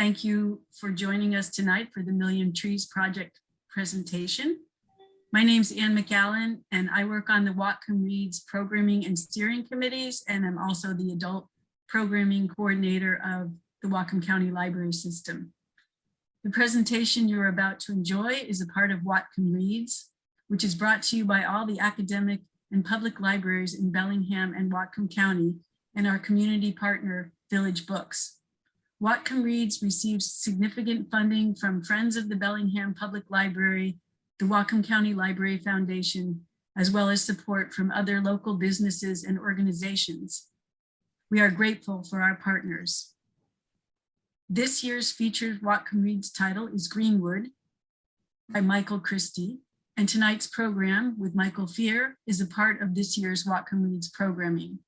Thank you for joining us tonight for the Million Trees Project presentation. My name's Ann McAllen, and I work on the Whatcom READS Programming and Steering Committees, and I'm also the Adult Programming Coordinator of the Whatcom County Library System. The presentation you're about to enjoy is a part of Whatcom READS, which is brought to you by all the academic and public libraries in Bellingham and Whatcom County and our community partner, Village Books. Whatcom READS receives significant funding from Friends of the Bellingham Public Library, the Whatcom County Library Foundation, as well as support from other local businesses and organizations. We are grateful for our partners. This year's featured Whatcom READS title is Greenwood by Michael Christie, and tonight's program with Michael Feerer is a part of this year's Whatcom READS programming.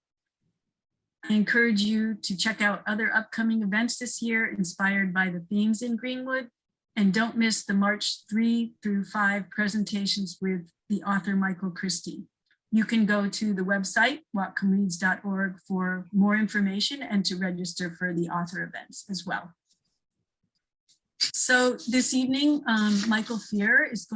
I encourage you to check out other upcoming events this year inspired by the themes in Greenwood, and don't miss the March 3 through 5 presentations with the author Michael Christie. You can go to the website, whatcomreads.org, for more information and to register for the author events as well. So this evening, Michael Feerer is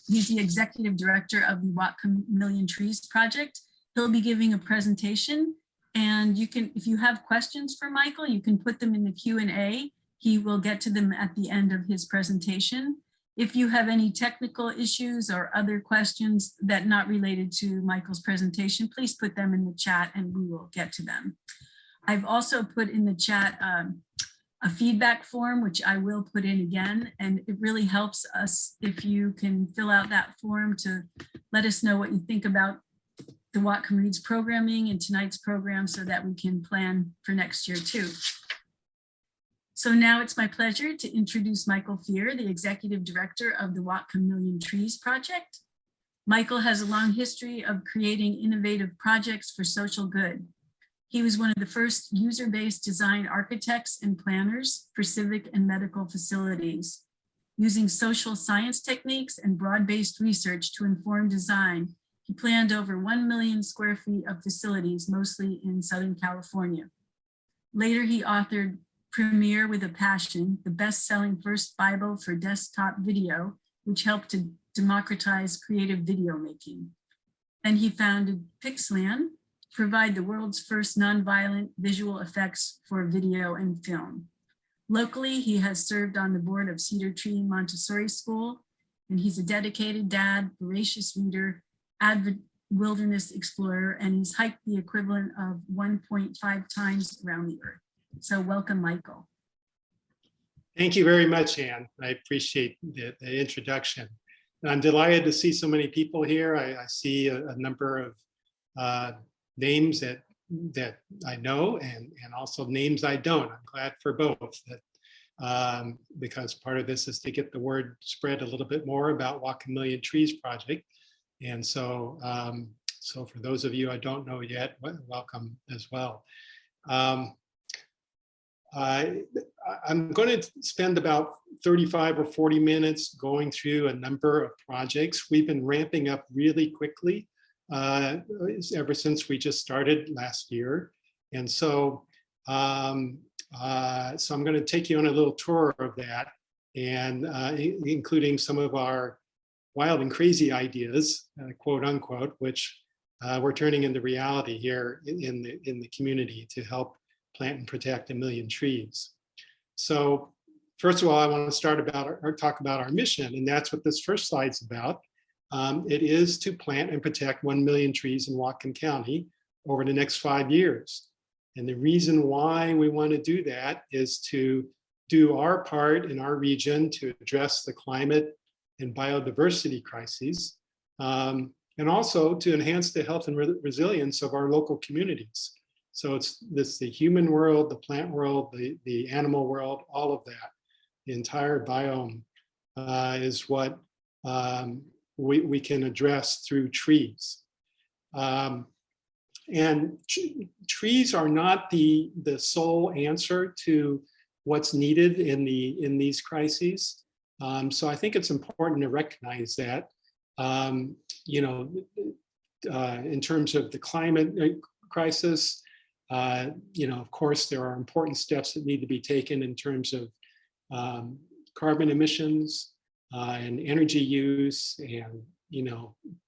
he's the executive director of the Whatcom Million Trees Project. He'll be giving a presentation, and you can, if you have questions for Michael, you can put them in the Q&A. He will get to them at the end of his presentation. If you have any technical issues or other questions that not related to Michael's presentation, please put them in the chat and we will get to them. I've also put in the chat a feedback form, which I will put in again, and it really helps us if you can fill out that form to let us know what you think about the Whatcom READS programming and tonight's program so that we can plan for next year too. So now it's my pleasure to introduce Michael Feerer, the Executive Director of the Whatcom Million Trees Project. Michael has a long history of creating innovative projects for social good. He was one of the first user-based design architects and planners for civic and medical facilities. Using social science techniques and broad-based research to inform design, he planned over 1 million square feet of facilities, mostly in Southern California. Later, he authored Premiere with a Passion, the best-selling first Bible for desktop video, which helped to democratize creative video making. Then he founded Pixlan, to provide the world's first nonviolent visual effects for video and film. Locally, he has served on the board of Cedar Tree Montessori School, and he's a dedicated dad, voracious reader, avid wilderness explorer, and he's hiked the equivalent of 1.5 times around the earth. So welcome, Michael. Thank you very much, Ann. I appreciate the introduction. And I'm delighted to see so many people here. I see a number of names that I know and also names I don't. I'm glad for both, because part of this is to get the word spread a little bit more about Whatcom Million Trees Project. And so, so for those of you I don't know yet, welcome as well. I'm going to spend about 35 or 40 minutes going through a number of projects. We've been ramping up really quickly ever since we just started last year. And so, so I'm going to take you on a little tour of that, and including some of our wild and crazy ideas, quote unquote, which we're turning into reality here in the community to help plant and protect 1 million trees. So first of all, I want to talk about our mission, and that's what this first slide's about. It is to plant and protect 1 million trees in Whatcom County over the next 5 years. And the reason why we want to do that is to do our part in our region to address the climate and biodiversity crises, and also to enhance the health and resilience of our local communities. So it's the human world, the plant world, the animal world, all of that. The entire biome is what we can address through trees. And trees are not the sole answer to what's needed in these crises. So I think it's important to recognize that, in terms of the climate crisis, of course, there are important steps that need to be taken in terms of carbon emissions and energy use and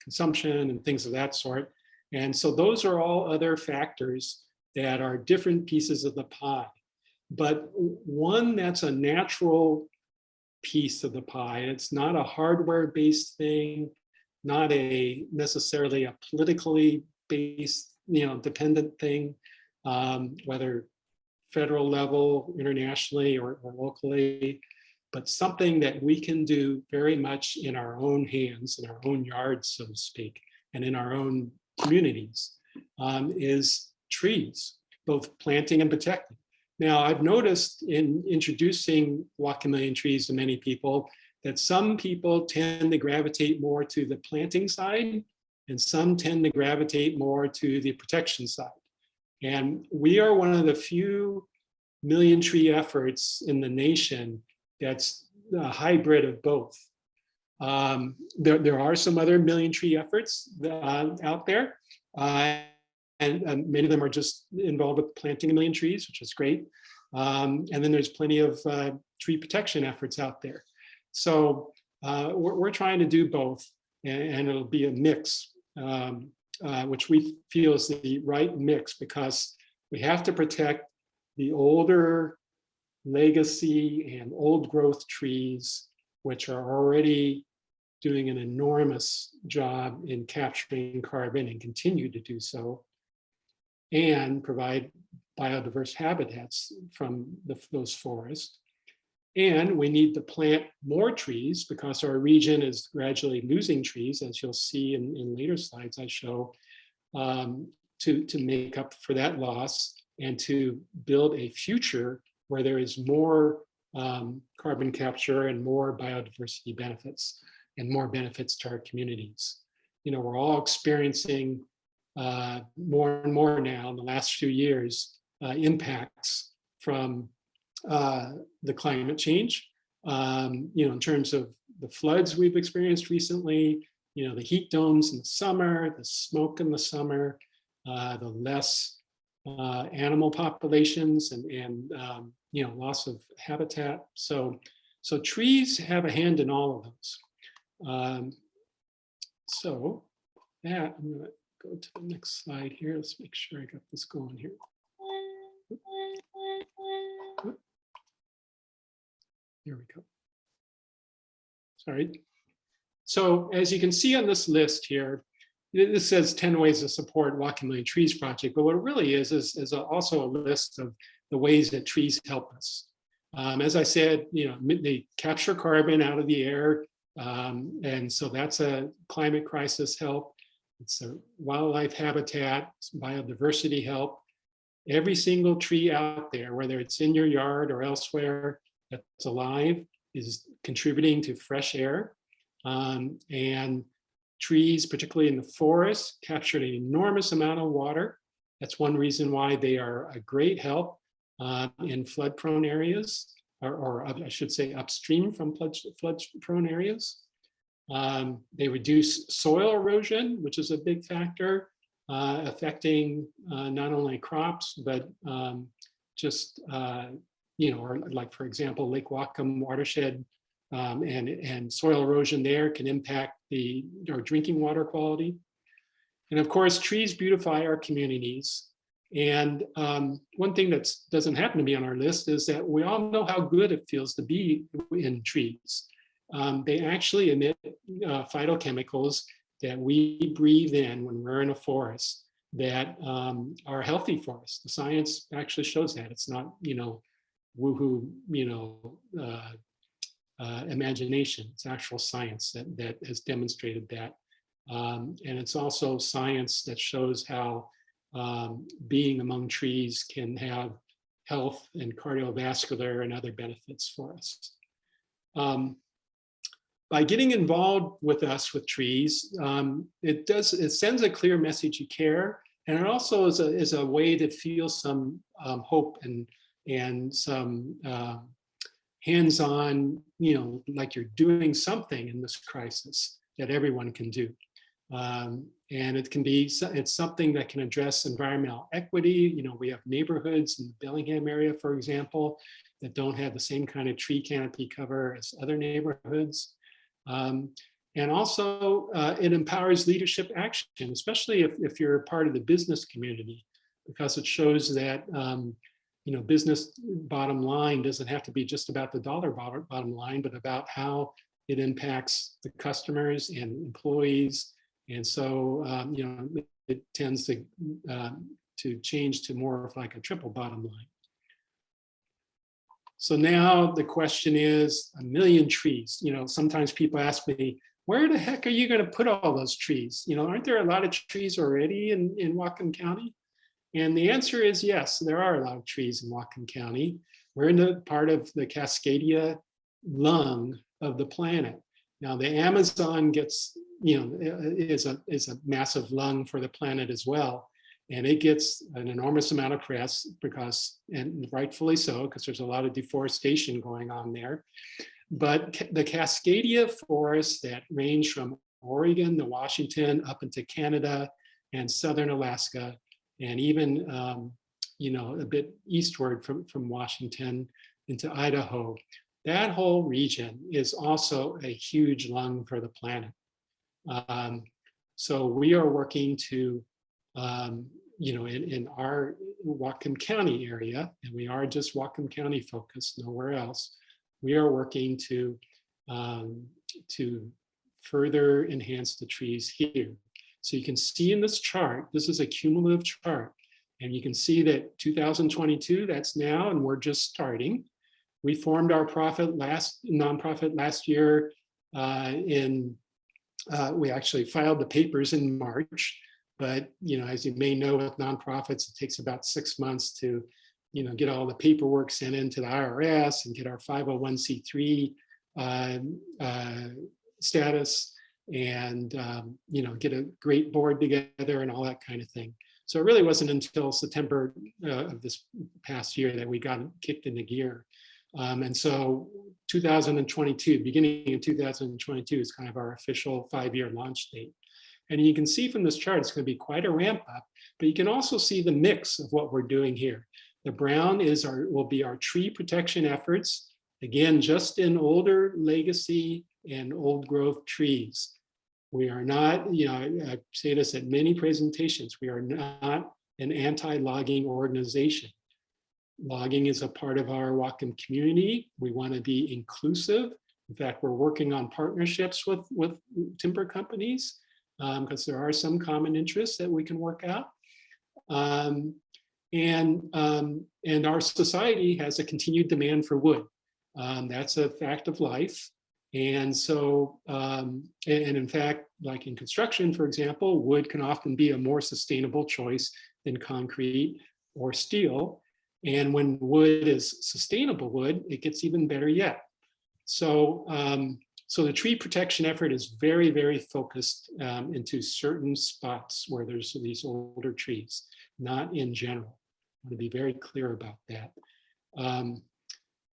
consumption and things of that sort. And so those are all other factors that are different pieces of the pie. But one that's a natural piece of the pie, and it's not a hardware-based thing, not necessarily a politically based, dependent thing, whether federal level, internationally, or locally, but something that we can do very much in our own hands, in our own yards, so to speak, and in our own communities, is trees, both planting and protecting. Now, I've noticed in introducing Whatcom Million Trees to many people that some people tend to gravitate more to the planting side, and some tend to gravitate more to the protection side. And we are one of the few million tree efforts in the nation that's a hybrid of both. There are some other million tree efforts out there, and many of them are just involved with planting 1 million trees, which is great. And then there's plenty of tree protection efforts out there. So we're trying to do both, and it'll be a mix, which we feel is the right mix, because we have to protect the older legacy and old growth trees, which are already doing an enormous job in capturing carbon and continue to do so, and provide biodiverse habitats from those forests. And we need to plant more trees because our region is gradually losing trees, as you'll see in later slides I show, to make up for that loss and to build a future where there is more carbon capture and more biodiversity benefits and more benefits to our communities. We're all experiencing more and more now in the last few years impacts from the climate change, in terms of the floods we've experienced recently, the heat domes in the summer, the smoke in the summer, the less animal populations and loss of habitat. So trees have a hand in all of those. So that, I'm going to go to the next slide here. Let's make sure I got this going here. Here we go. Sorry. So as you can see on this list here, this says 10 ways to support Whatcom Million Trees project, but what it really is also a list of the ways that trees help us. As I said, they capture carbon out of the air, and so that's a climate crisis help. It's a wildlife habitat, biodiversity help. Every single tree out there, whether it's in your yard or elsewhere that's alive, is contributing to fresh air. And trees, particularly in the forest, captured an enormous amount of water. That's one reason why they are a great help in flood-prone areas, or I should say upstream from flood-prone areas. They reduce soil erosion, which is a big factor, affecting not only crops, but just, or like, for example, Lake Whatcom watershed and soil erosion there can impact our drinking water quality. And of course, trees beautify our communities. And one thing that doesn't happen to be on our list is that we all know how good it feels to be in trees. They actually emit phytochemicals that we breathe in when we're in a forest that are healthy for us. The science actually shows that. It's not, woohoo, imagination. It's actual science that has demonstrated that. And it's also science that shows how being among trees can have health and cardiovascular and other benefits for us. By getting involved with us with trees, it sends a clear message you care, and it also is a way to feel some hope and some hands-on, like you're doing something in this crisis that everyone can do. And it's something that can address environmental equity. We have neighborhoods in the Bellingham area, for example, that don't have the same kind of tree canopy cover as other neighborhoods. And also it empowers leadership action, especially if you're a part of the business community, because it shows that business bottom line doesn't have to be just about the dollar bottom line, but about how it impacts the customers and employees. And so, it tends to change to more of like a triple bottom line. So now the question is 1 million trees. Sometimes people ask me, where the heck are you going to put all those trees? Aren't there a lot of trees already in Whatcom County? And the answer is yes, there are a lot of trees in Whatcom County. We're in the part of the Cascadia lung of the planet. Now the Amazon gets, is a massive lung for the planet as well. And it gets an enormous amount of press because, and rightfully so, because there's a lot of deforestation going on there. But the Cascadia forests that range from Oregon to Washington up into Canada and southern Alaska, and even a bit eastward from Washington into Idaho, that whole region is also a huge lung for the planet. So we are working to, in our Whatcom County area, and we are just Whatcom County focused, nowhere else, we are working to further enhance the trees here. So you can see in this chart, this is a cumulative chart, and you can see that 2022, that's now, and we're just starting. We formed our nonprofit last year we actually filed the papers in March, but as you may know, with nonprofits, it takes about 6 months to get all the paperwork sent into the IRS and get our 501c3 status, and get a great board together and all that kind of thing. So it really wasn't until September of this past year that we got kicked into gear. And so 2022, beginning of 2022 is kind of our official 5-year launch date. And you can see from this chart, it's going to be quite a ramp up, but you can also see the mix of what we're doing here. The brown will be our tree protection efforts, again, just in older legacy and old growth trees. We are not, I say this at many presentations, we are not an anti-logging organization. Logging is a part of our Whatcom community. We want to be inclusive. In fact, we're working on partnerships with timber companies because there are some common interests that we can work out. And our society has a continued demand for wood. That's a fact of life. And so, and in fact, like in construction, for example, wood can often be a more sustainable choice than concrete or steel. And when wood is sustainable wood, it gets even better yet. So, so the tree protection effort is very, very focused into certain spots where there's these older trees, not in general. I want to be very clear about that.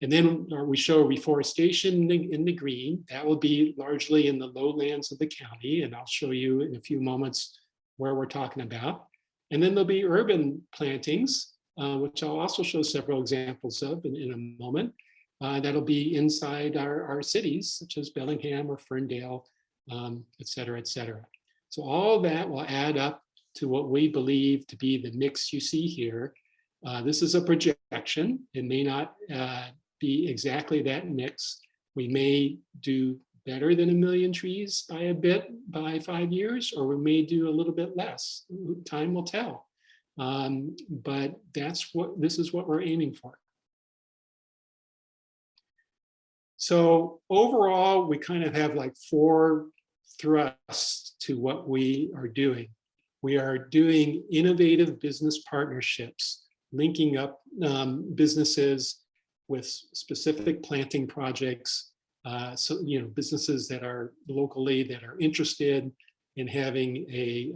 And then we show reforestation in the green. That will be largely in the lowlands of the county. And I'll show you in a few moments where we're talking about. And then there'll be urban plantings, which I'll also show several examples of in a moment. That'll be inside our cities, such as Bellingham or Ferndale, et cetera, et cetera. So all that will add up to what we believe to be the mix you see here. This is a projection. It may not be exactly that mix. We may do better than 1 million trees by a bit by 5 years, or we may do a little bit less. Time will tell. But this is what we're aiming for. So overall, we kind of have like 4 thrusts to what we are doing. We are doing innovative business partnerships, linking up businesses with specific planting projects. So, businesses that are locally that are interested in having a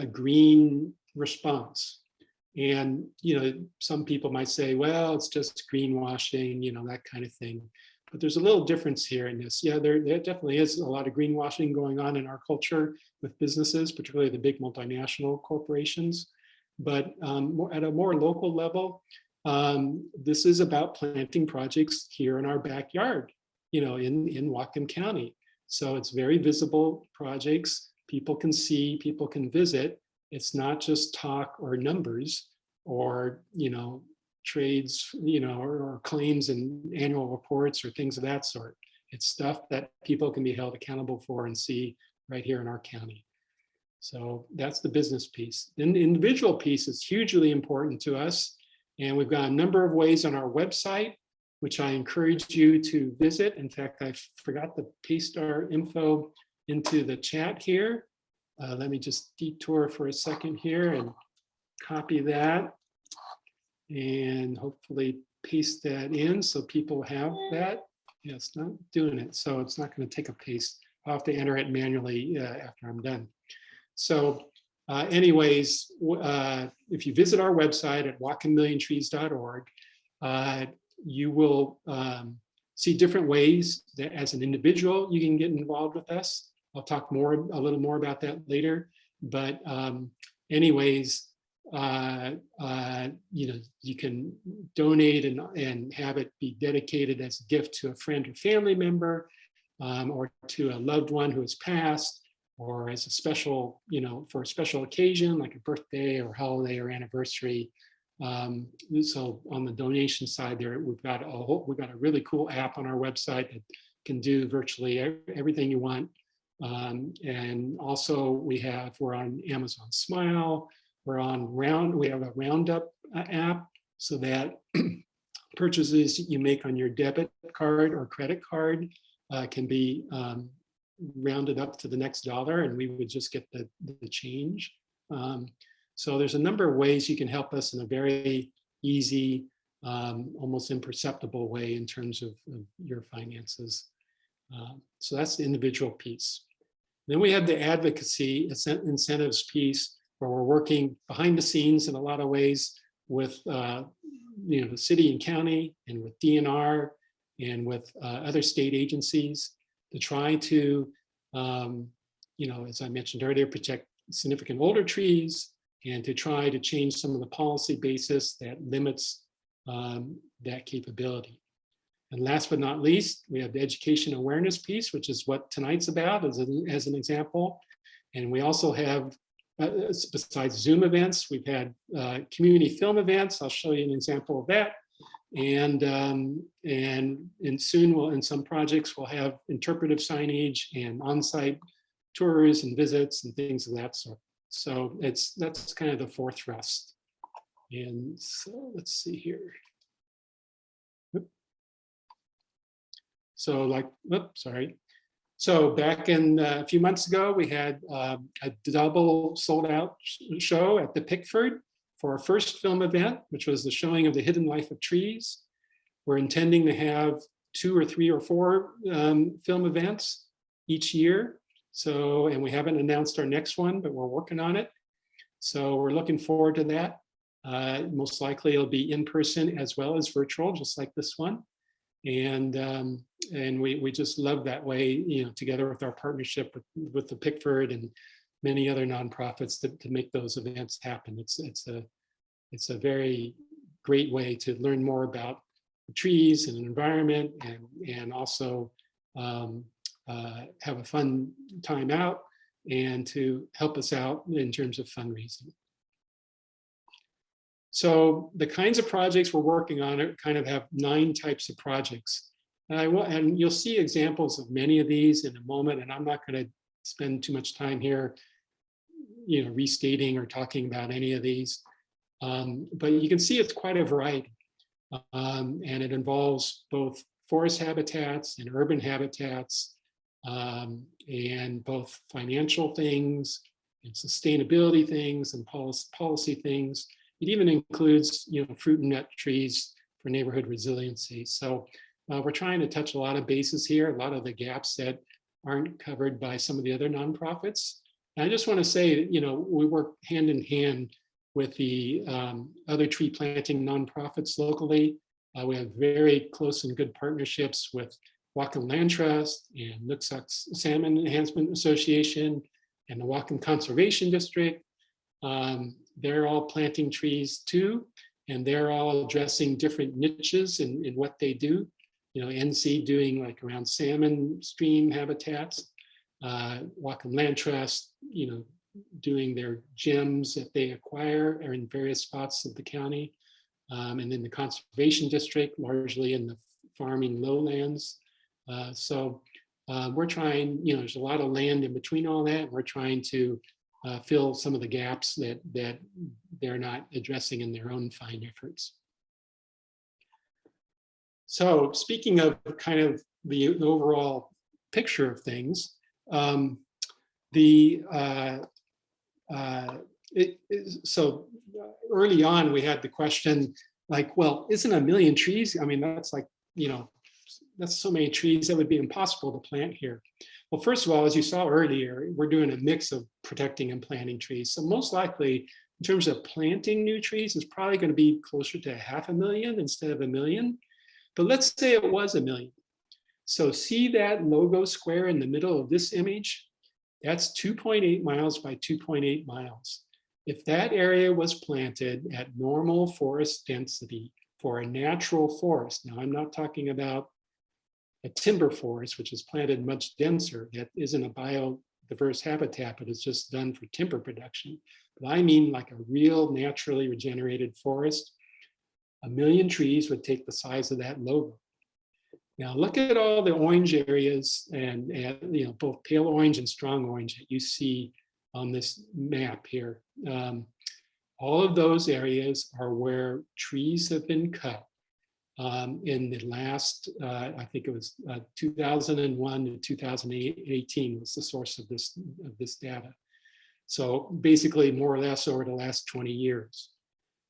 green response. And, some people might say, well, it's just greenwashing, that kind of thing. But there's a little difference here in this. Yeah, there definitely is a lot of greenwashing going on in our culture with businesses, particularly the big multinational corporations. But at a more local level, this is about planting projects here in our backyard, in Whatcom County. So it's very visible projects. People can see, people can visit. It's not just talk or numbers or, trades, or claims and annual reports or things of that sort. It's stuff that people can be held accountable for and see right here in our county. So that's the business piece. Then the individual piece is hugely important to us. And we've got a number of ways on our website, which I encourage you to visit. In fact, I forgot to paste our info into the chat here. Let me just detour for a second here and copy that and hopefully paste that in so people have that. Yeah, it's not doing it, so it's not going to take a paste. I'll have to enter it manually after I'm done. So anyways, if you visit our website at whatcommilliontrees.org, you will see different ways that as an individual you can get involved with us. I'll talk a little more about that later. But anyways, you can donate and have it be dedicated as a gift to a friend or family member, or to a loved one who has passed, or as a special, for a special occasion like a birthday or holiday or anniversary. So on the donation side there, we've got a really cool app on our website that can do virtually everything you want. And also we're on Amazon Smile, we have a Roundup app so that purchases you make on your debit card or credit card can be rounded up to the next dollar, and we would just get the change. So there's a number of ways you can help us in a very easy, almost imperceptible way in terms of your finances. So that's the individual piece. Then we have the advocacy incentives piece, where we're working behind the scenes in a lot of ways with the city and county and with DNR and with other state agencies to try to, as I mentioned earlier, protect significant older trees and to try to change some of the policy basis that limits that capability. And last but not least, we have the education awareness piece, which is what tonight's about as an example. And we also have, besides Zoom events, we've had community film events. I'll show you an example of that. And soon in some projects, we'll have interpretive signage and on-site tours and visits and things of that sort. So that's kind of the fourth thrust. And so let's see here. So sorry. So back in a few months ago, we had a double sold out show at the Pickford for our first film event, which was the showing of the hidden life of trees. We're intending to have 2 or 3 or 4 film events each year. So, and we haven't announced our next one, but we're working on it. So we're looking forward to that. Most likely it'll be in person as well as virtual, just like this one. And we just love that way, together with our partnership with the Pickford and many other nonprofits to make those events happen. It's a very great way to learn more about trees and environment, and also have a fun time out and to help us out in terms of fundraising. So the kinds of projects we're working on kind of have 9 types of projects. And you'll see examples of many of these in a moment, and I'm not going to spend too much time here, restating or talking about any of these. But you can see it's quite a variety. And it involves both forest habitats and urban habitats, and both financial things and sustainability things and policy things. It even includes, fruit and nut trees for neighborhood resiliency. So we're trying to touch a lot of bases here, a lot of the gaps that aren't covered by some of the other nonprofits. And I just want to say, we work hand in hand with the other tree planting nonprofits locally. We have very close and good partnerships with Whatcom Land Trust and Nooksack Salmon Enhancement Association and the Whatcom Conservation District. They're all planting trees too. and they're all addressing different niches in what they do. You know, NC doing like around salmon stream habitats, Whatcom Land Trust, you know, doing their gems that they acquire are in various spots of the county. And then the conservation district, largely in the farming lowlands. So we're trying, you know, there's a lot of land in between all that. We're trying to fill some of the gaps that they're not addressing in their own fine efforts. So speaking of kind of the overall picture of things, so early on we had the question like, well, isn't 1 million trees? I mean, that's like, you know, that's so many trees that would be impossible to plant here. Well, first of all, as you saw earlier, we're doing a mix of protecting and planting trees. So most likely, in terms of planting new trees, it's probably going to be closer to 500,000 instead of 1 million. But let's say it was 1 million. So see that logo square in the middle of this image? That's 2.8 miles by 2.8 miles. If that area was planted at normal forest density for a natural forest, now I'm not talking about a timber forest, which is planted much denser, that isn't a biodiverse habitat, but it's just done for timber production. But I mean like a real naturally regenerated forest, 1 million trees would take the size of that logo. Now look at all the orange areas and you know, both pale orange and strong orange that you see on this map here. All of those areas are where trees have been cut in the last, I think it was 2001 to 2018 was the source of this data. So basically more or less over the last 20 years.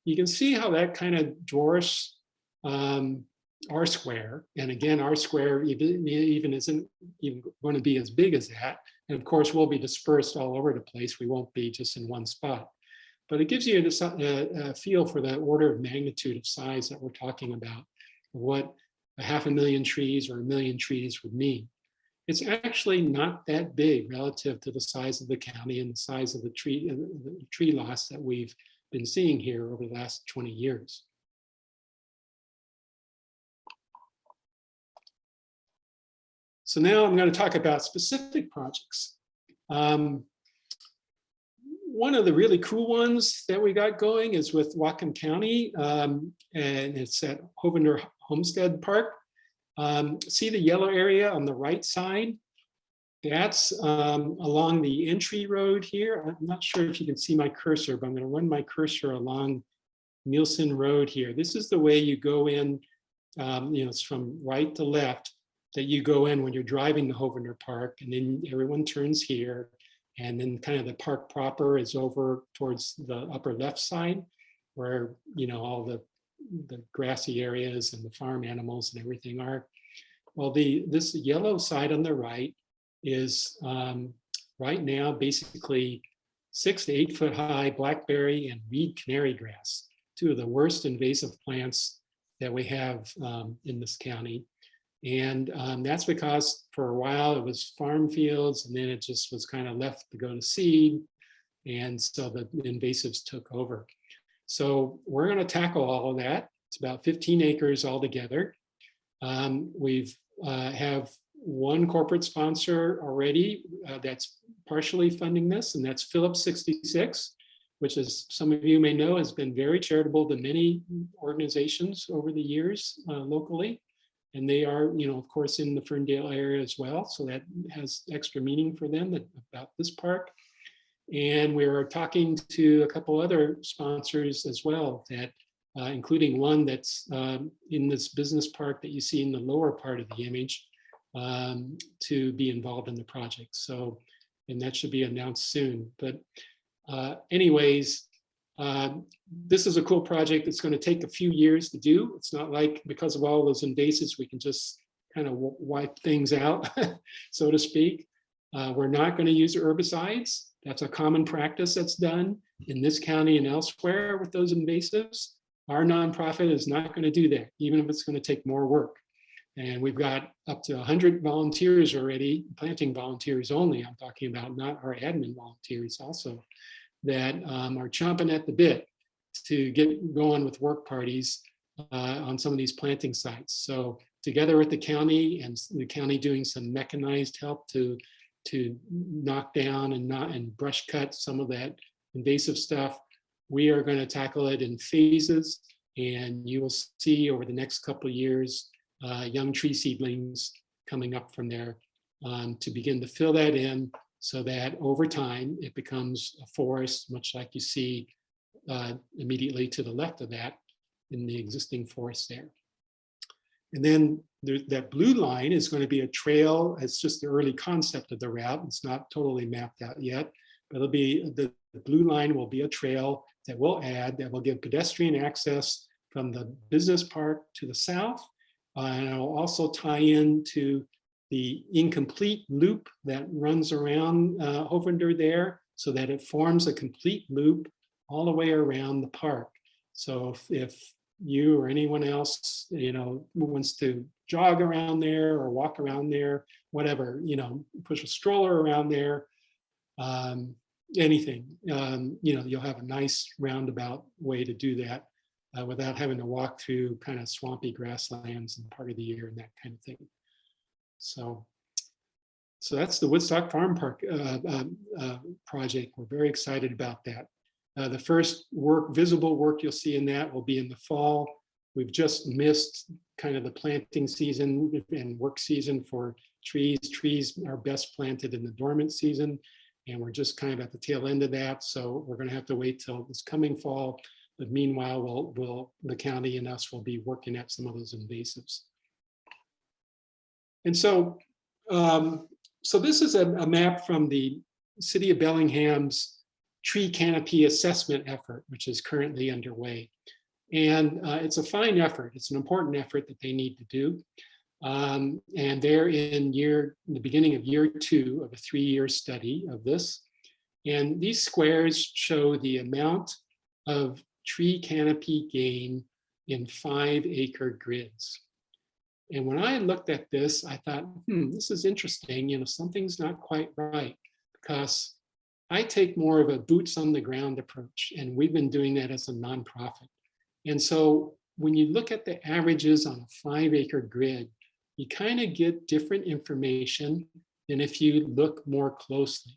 You can see how that kind of dwarfs R square. And again, R square even isn't even going to be as big as that. And of course, we'll be dispersed all over the place. We won't be just in one spot. But it gives you a feel for the order of magnitude of size that we're talking about, what 500,000 trees or 1 million trees would mean. It's actually not that big relative to the size of the county and the size of the tree loss that we've been seeing here over the last 20 years. So now I'm going to talk about specific projects. One of the really cool ones that we got going is with Whatcom County, and it's at Hovener Homestead Park. See the yellow area on the right side? That's along the entry road here. I'm not sure if you can see my cursor, but I'm going to run my cursor along Nielsen Road here. This is the way you go in, you know, it's from right to left that you go in when you're driving to Hovener Park, and then everyone turns here. And then kind of the park proper is over towards the upper left side where, you know, all the grassy areas and the farm animals and everything are. Well, this yellow side on the right is right now basically 6 to 8 foot high blackberry and reed canary grass, two of the worst invasive plants that we have in this county. And that's because for a while it was farm fields, and then it just was kind of left to go to seed. And so the invasives took over. So we're going to tackle all of that. It's about 15 acres altogether. We've have one corporate sponsor already that's partially funding this, and that's Phillips 66, which, as some of you may know, has been very charitable to many organizations over the years locally. And they are, you know, of course, in the Ferndale area as well. So that has extra meaning for them about this park. And we're talking to a couple other sponsors as well, that including one that's in this business park that you see in the lower part of the image, to be involved in the project. So, and that should be announced soon. But anyways, this is a cool project. It's going to take a few years to do. It's not like because of all those invasives, we can just kind of wipe things out, so to speak. We're not going to use herbicides. That's a common practice that's done in this county and elsewhere with those invasives. Our nonprofit is not going to do that, even if it's going to take more work. And we've got up to 100 volunteers already, planting volunteers only. I'm talking about not our admin volunteers also, that are chomping at the bit to get going with work parties on some of these planting sites. So together with the county and the county doing some mechanized help to knock down and brush cut some of that invasive stuff, we are going to tackle it in phases, and you will see over the next couple of years young tree seedlings coming up from there to begin to fill that in, so that over time it becomes a forest, much like you see immediately to the left of that in the existing forest there. And then that blue line is going to be a trail. It's just the early concept of the route. It's not totally mapped out yet, but it'll be the blue line will be a trail that will give pedestrian access from the business park to the south. And it will also tie in to the incomplete loop that runs around Hovener there, so that it forms a complete loop all the way around the park. So if you or anyone else, wants to jog around there or walk around there, whatever, push a stroller around there, anything, you'll have a nice roundabout way to do that without having to walk through kind of swampy grasslands and part of the year and that kind of thing. So that's the Woodstock Farm Park project. We're very excited about that. The first visible work you'll see in that will be in the fall. We've just missed kind of the planting season and work season for trees. Trees are best planted in the dormant season, and we're just kind of at the tail end of that. So we're going to have to wait till this coming fall. But meanwhile, the county and us will be working at some of those invasives. And so, this is a map from the City of Bellingham's tree canopy assessment effort, which is currently underway. And it's a fine effort. It's an important effort that they need to do. And they're in the beginning of year 2 of a 3-year study of this. And these squares show the amount of tree canopy gain in 5-acre grids. And when I looked at this, I thought, this is interesting. Something's not quite right, because I take more of a boots on the ground approach, and we've been doing that as a nonprofit. And so when you look at the averages on a 5-acre grid, you kind of get different information than if you look more closely.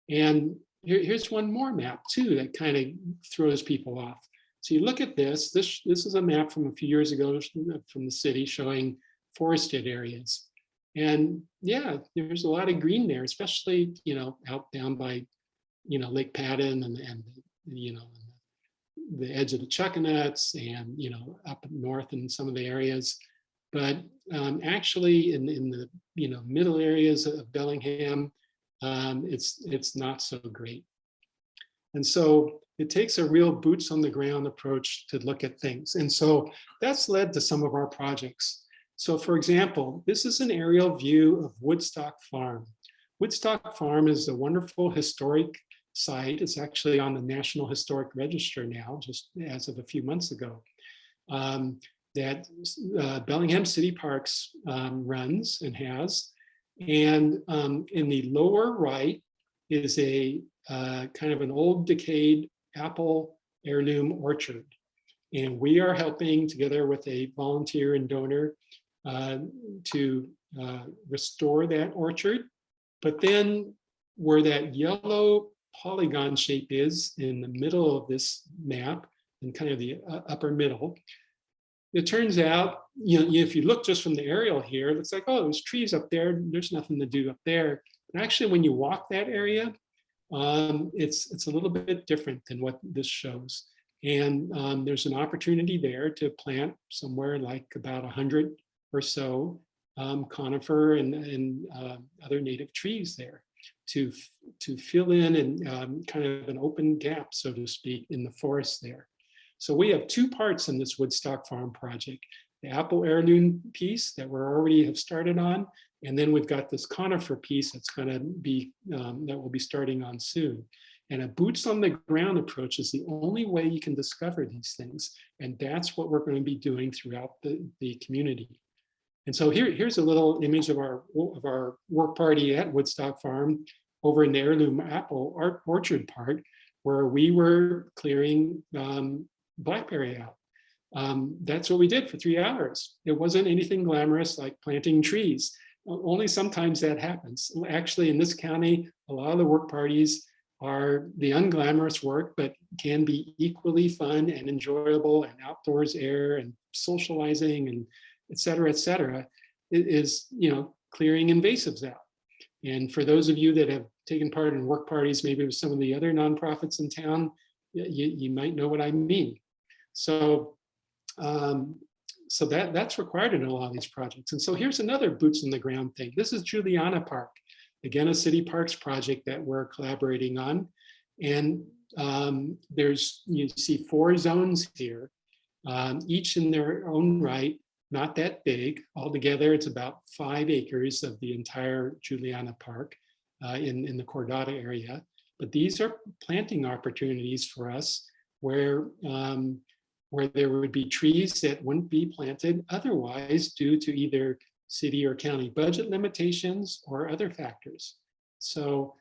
And here's one more map too that kind of throws people off. So you look at this is a map from a few years ago from the city showing forested areas. And yeah, there's a lot of green there, especially, out down by, Lake Patton and the edge of the Chuckanuts and, up north in some of the areas. But actually in the, middle areas of Bellingham, it's not so great. And so it takes a real boots on the ground approach to look at things. And so that's led to some of our projects. So for example, this is an aerial view of Woodstock Farm. Woodstock Farm is a wonderful historic site. It's actually on the National Historic Register now, just as of a few months ago, that Bellingham City Parks runs and has. And in the lower right is a kind of an old decayed apple heirloom orchard. And we are helping together with a volunteer and donor to restore that orchard. But then where that yellow polygon shape is in the middle of this map, in kind of the upper middle, it turns out, if you look just from the aerial here, it looks like, oh, there's trees up there. There's nothing to do up there. But actually, when you walk that area, it's a little bit different than what this shows. And there's an opportunity there to plant somewhere like about 100 or so conifer and other native trees there to fill in and kind of an open gap, so to speak, in the forest there. So we have 2 parts in this Woodstock Farm project: the apple heirloom piece that we already have started on, and then we've got this conifer piece that's going to be that we'll be starting on soon. And a boots on the ground approach is the only way you can discover these things, and that's what we're going to be doing throughout the community. And so here's a little image of our work party at Woodstock Farm over in the heirloom apple orchard part. where we were clearing blackberry out. That's what we did for 3 hours. It wasn't anything glamorous like planting trees. Only sometimes that happens. Actually, in this county, a lot of the work parties are the unglamorous work, but can be equally fun and enjoyable, and outdoors air and socializing and et cetera, it is, clearing invasives out. And for those of you that have taken part in work parties, maybe with some of the other nonprofits in town, you might know what I mean. So, that's required in a lot of these projects. And so here's another boots on the ground thing. This is Juliana Park, again, a city parks project that we're collaborating on. And you see 4 zones here, each in their own right, not that big. Altogether, it's about 5 acres of the entire Juliana Park in the Corda area. But these are planting opportunities for us where there would be trees that wouldn't be planted otherwise due to either city or county budget limitations or other factors. So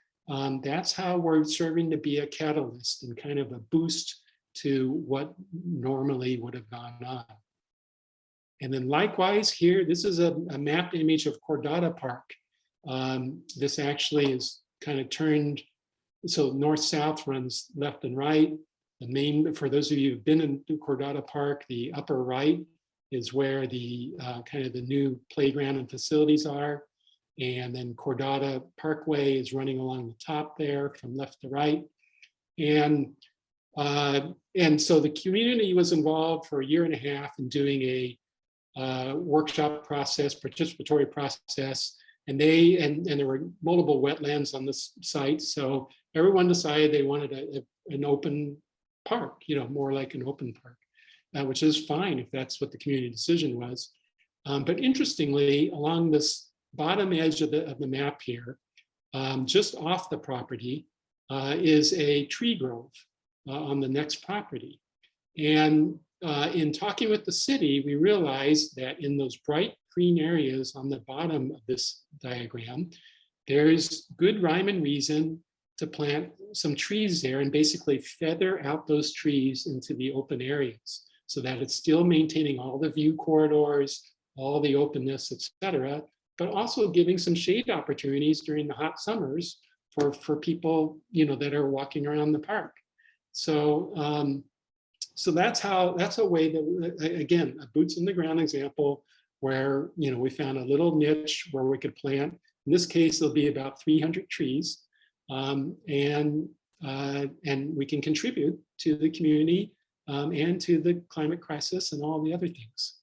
that's how we're serving to be a catalyst and kind of a boost to what normally would have gone on. And then likewise here, this is a mapped image of Corda Park. This actually is kind of turned, so north-south runs left and right. The main, for those of you who've been in Corda Park, the upper right is where the kind of the new playground and facilities are. And then Corda Parkway is running along the top there from left to right. And so the community was involved for 1.5 years in doing a workshop process, participatory process, and there were multiple wetlands on this site. So everyone decided they wanted an open park, more like an open park, which is fine if that's what the community decision was. But interestingly, along this bottom edge of the map here, just off the property, is a tree grove on the next property. And in talking with the city, we realized that in those bright green areas on the bottom of this diagram, there's good rhyme and reason to plant some trees there and basically feather out those trees into the open areas so that it's still maintaining all the view corridors, all the openness, et cetera, but also giving some shade opportunities during the hot summers for people, that are walking around the park. So, so that's a way that, again, a boots on the ground example where, we found a little niche where we could plant. In this case, it'll be about 300 trees. And we can contribute to the community and to the climate crisis and all the other things.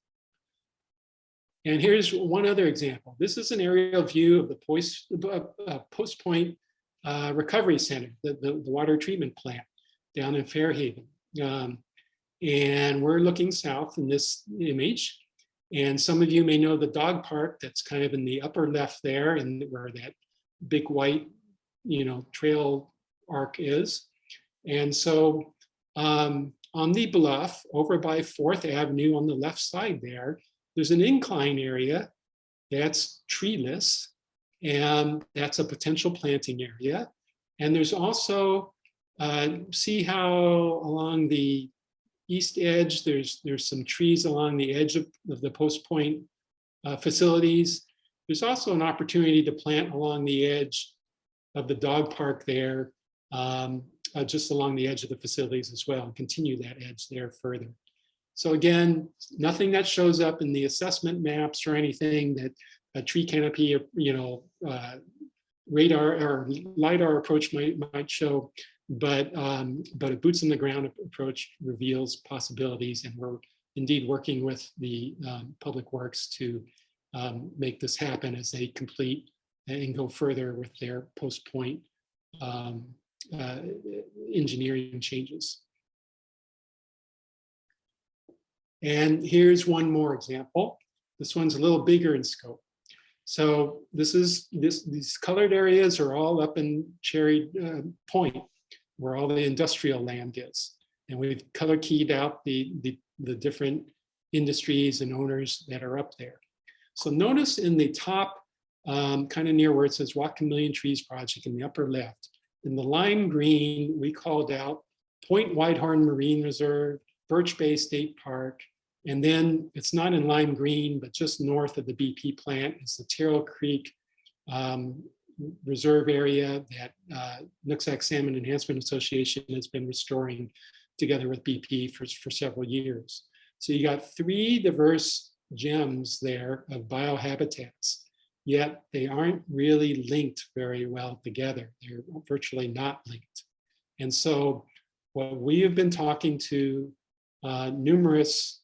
And here's one other example. This is an aerial view of the Postpoint Recovery Center, the water treatment plant down in Fairhaven. And we're looking south in this image. And some of you may know the dog park that's kind of in the upper left there, and where that big white trail arc is. And so on the bluff over by 4th Avenue on the left side there's an incline area that's treeless, and that's a potential planting area. And there's also, see how along the east edge, there's some trees along the edge of the Postpoint facilities. There's also an opportunity to plant along the edge of the dog park there, just along the edge of the facilities as well, and continue that edge there further. So again, nothing that shows up in the assessment maps or anything that a tree canopy, radar or LiDAR approach might show, but a boots on the ground approach reveals possibilities, and we're indeed working with the Public Works to make this happen as they complete and go further with their Postpoint engineering changes. And here's one more example. This one's a little bigger in scope. So these colored areas are all up in Cherry Point, where all the industrial land is. And we've color keyed out the different industries and owners that are up there. So notice in the top, kind of near where it says Whatcom Million Trees Project in the upper left, In the lime green, we called out Point Whitehorn Marine Reserve, Birch Bay State Park, and then it's not in lime green, but just north of the BP plant is the Terrell Creek reserve area that Nooksack Salmon Enhancement Association has been restoring together with BP for several years. So you got 3 diverse gems there of biohabitats, yet they aren't really linked very well together. They're virtually not linked. And so what we have been talking to numerous,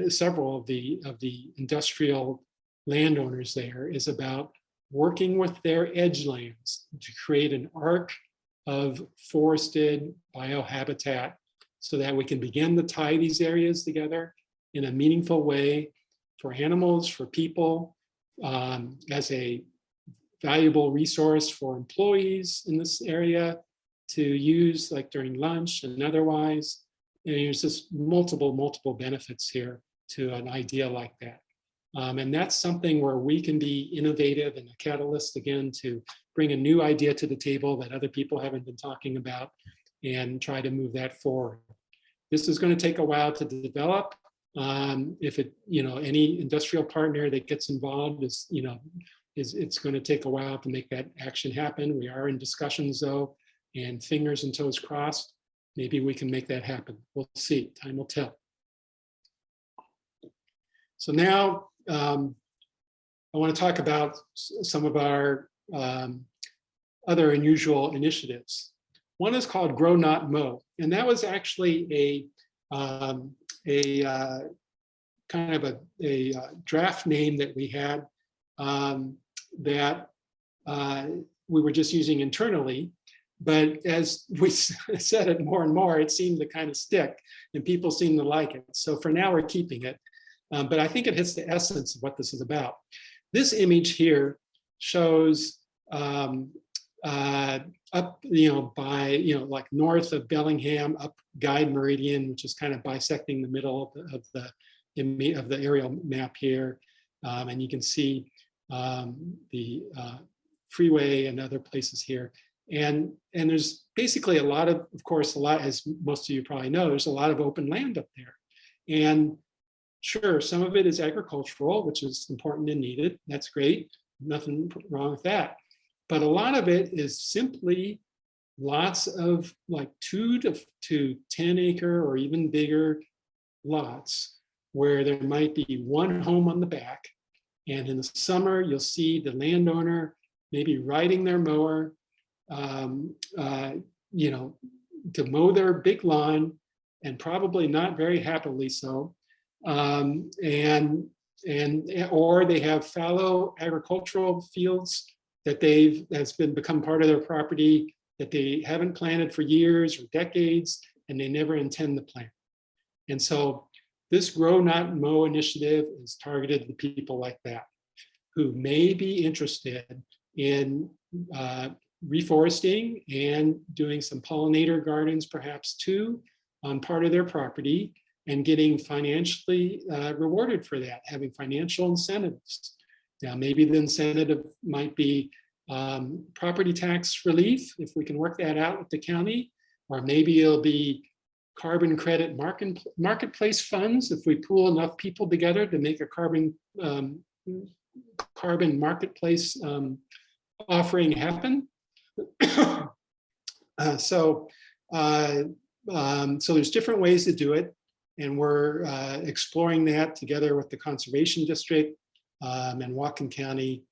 several of the industrial landowners there is about working with their edge lands to create an arc of forested biohabitat so that we can begin to tie these areas together in a meaningful way for animals, for people, as a valuable resource for employees in this area to use like during lunch and otherwise. And there's just multiple benefits here to an idea like that. And that's something where we can be innovative and a catalyst again to bring a new idea to the table that other people haven't been talking about and try to move that forward. This is going to take a while to develop. If it, any industrial partner that gets involved is, it's going to take a while to make that action happen. We are in discussions though, and fingers and toes crossed. Maybe we can make that happen. We'll see. Time will tell. So now I want to talk about some of our other unusual initiatives. One is called Grow Not Mow, and that was actually a kind of a draft name that we had that we were just using internally. But as we said it more and more, it seemed to kind of stick and people seem to like it. So for now, we're keeping it. But I think it hits the essence of what this is about. This image here shows up, by, like north of Bellingham, up Guide Meridian, which is kind of bisecting the middle of the aerial map here. And you can see the freeway and other places here. And there's basically a lot, as most of you probably know, there's a lot of open land up there. And sure, some of it is agricultural, which is important and needed. That's great. Nothing wrong with that. But a lot of it is simply lots of like 2 to 10 acre or even bigger lots where there might be one home on the back. And in the summer, you'll see the landowner maybe riding their mower, to mow their big lawn, and probably not very happily so. Or they have fallow agricultural fields that has become part of their property that they haven't planted for years or decades, and they never intend to plant. And so this Grow Not Mow initiative is targeted to people like that, who may be interested in reforesting and doing some pollinator gardens perhaps too on part of their property, and getting financially rewarded for that, having financial incentives. Now, maybe the incentive might be property tax relief, if we can work that out with the county, or maybe it'll be carbon credit marketplace funds if we pool enough people together to make a carbon marketplace offering happen. So there's different ways to do it. And we're exploring that together with the Conservation District and Whatcom County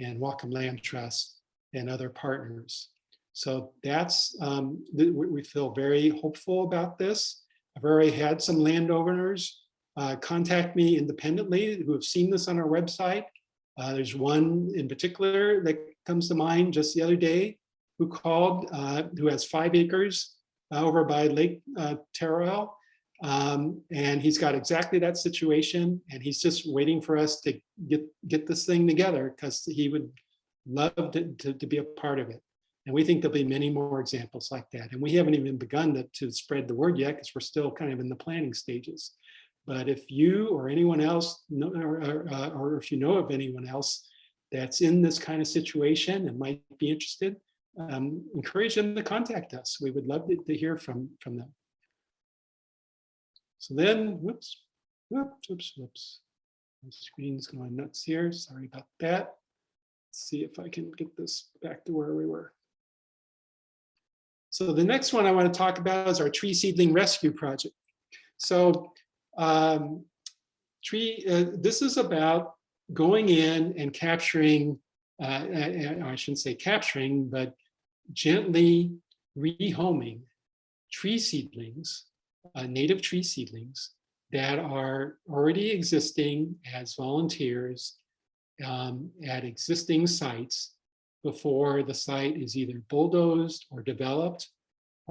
and Whatcom Land Trust and other partners. So that's, we feel very hopeful about this. I've already had some landowners contact me independently who have seen this on our website. There's one in particular that comes to mind just the other day who called, who has 5 acres over by Lake Terrell. And he's got exactly that situation, and he's just waiting for us to get this thing together because he would love to be a part of it. And we think there'll be many more examples like that. And we haven't even begun to spread the word yet because we're still kind of in the planning stages. But if you or anyone else, or if you know of anyone else that's in this kind of situation and might be interested, encourage them to contact us. We would love to hear from them. So then, whoops. My screen's going nuts here. Sorry about that. Let's see if I can get this back to where we were. So the next one I want to talk about is our tree seedling rescue project. So this is about going in and capturing, I shouldn't say capturing, but gently rehoming tree seedlings, native tree seedlings that are already existing as volunteers at existing sites before the site is either bulldozed or developed,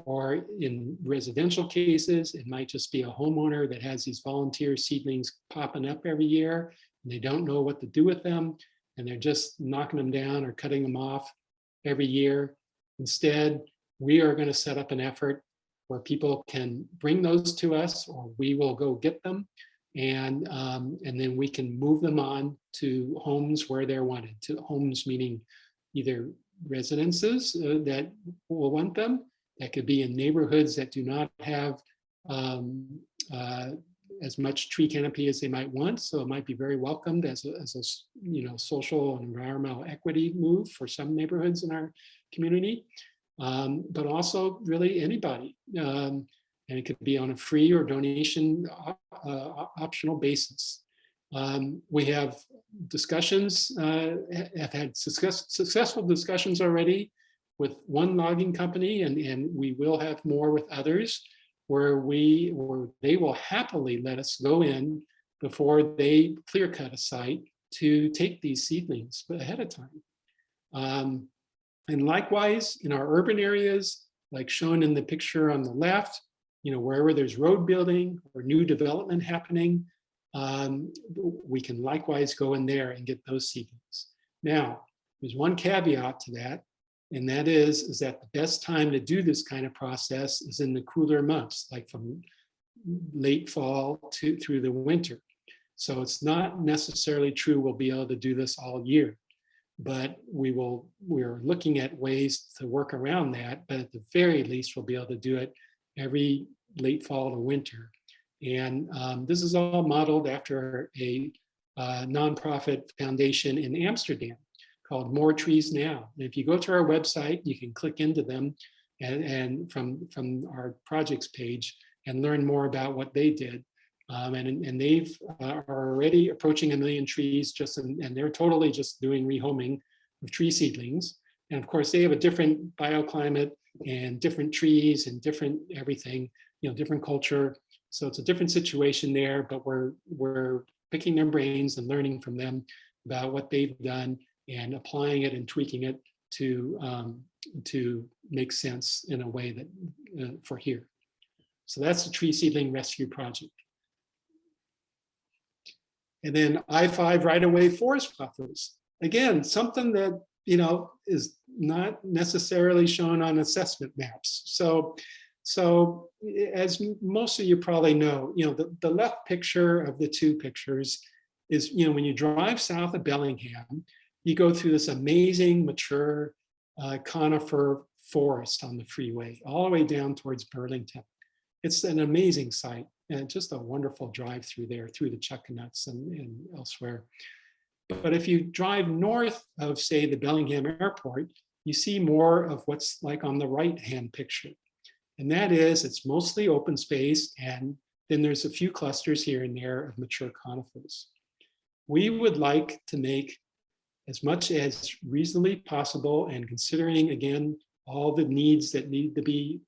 or in residential cases, it might just be a homeowner that has these volunteer seedlings popping up every year and they don't know what to do with them and they're just knocking them down or cutting them off every year. Instead, we are going to set up an effort where people can bring those to us, or we will go get them, and then we can move them on to homes where they're wanted. To homes meaning either residences that will want them. That could be in neighborhoods that do not have as much tree canopy as they might want, so it might be very welcomed as a social and environmental equity move for some neighborhoods in our community. But also really anybody. And it could be on a free or donation optional basis. We have discussions, have had successful discussions already with one logging company, and we will have more with others where they will happily let us go in before they clear cut a site to take these seedlings ahead of time. And likewise, in our urban areas, like shown in the picture on the left, wherever there's road building or new development happening, we can likewise go in there and get those seedlings. Now, there's one caveat to that, and that is that the best time to do this kind of process is in the cooler months, like from late fall through the winter. So it's not necessarily true we'll be able to do this all year. But we're looking at ways to work around that, but at the very least, we'll be able to do it every late fall to winter. And this is all modeled after a nonprofit foundation in Amsterdam called More Trees Now. And if you go to our website, you can click into them and from our projects page and learn more about what they did. And they've are already approaching 1 million trees and they're totally just doing rehoming of tree seedlings. And of course, they have a different bioclimate and different trees and different everything, different culture. So it's a different situation there, but we're picking their brains and learning from them about what they've done and applying it and tweaking it to make sense in a way that for here. So that's the tree seedling rescue project. And then I-5 right-of-way forest buffers. Again, something that, is not necessarily shown on assessment maps. So as most of you probably know, the left picture of the two pictures is, when you drive south of Bellingham, you go through this amazing mature conifer forest on the freeway, all the way down towards Burlington. It's an amazing site. And just a wonderful drive through there, through the Chuckanuts and elsewhere. But if you drive north of, say, the Bellingham Airport, you see more of what's like on the right-hand picture. And that is, it's mostly open space, and then there's a few clusters here and there of mature conifers. We would like to make as much as reasonably possible, and considering, again, all the needs that need to be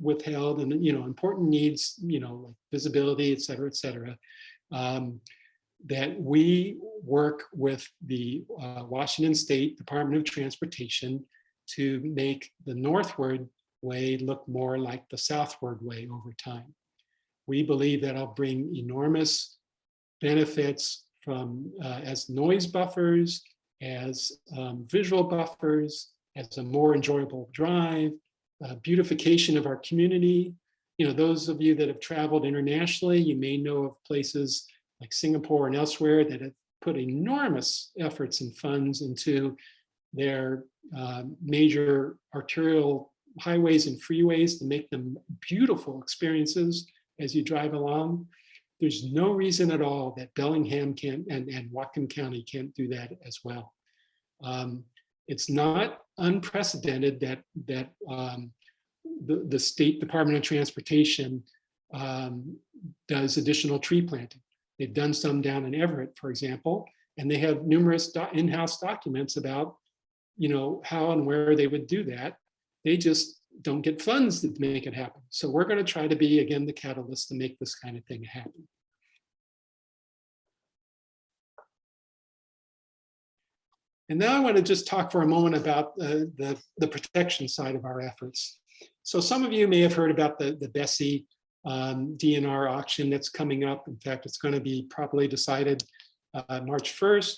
withheld and important needs, like visibility, et cetera, that we work with the Washington State Department of Transportation to make the northward way look more like the southward way over time. We believe that'll bring enormous benefits from as noise buffers, as visual buffers, as a more enjoyable drive, beautification of our community. Those of you that have traveled internationally, you may know of places like Singapore and elsewhere that have put enormous efforts and funds into their major arterial highways and freeways to make them beautiful experiences as you drive along. There's no reason at all that Bellingham can't and Whatcom County can't do that as well. It's not unprecedented that the State Department of Transportation does additional tree planting. They've done some down in Everett, for example, and they have numerous in-house documents about, how and where they would do that. They just don't get funds to make it happen. So we're going to try to be, again, the catalyst to make this kind of thing happen. And now I want to just talk for a moment about the protection side of our efforts. So some of you may have heard about the Bessie DNR auction that's coming up. In fact, it's going to be properly decided March 1st.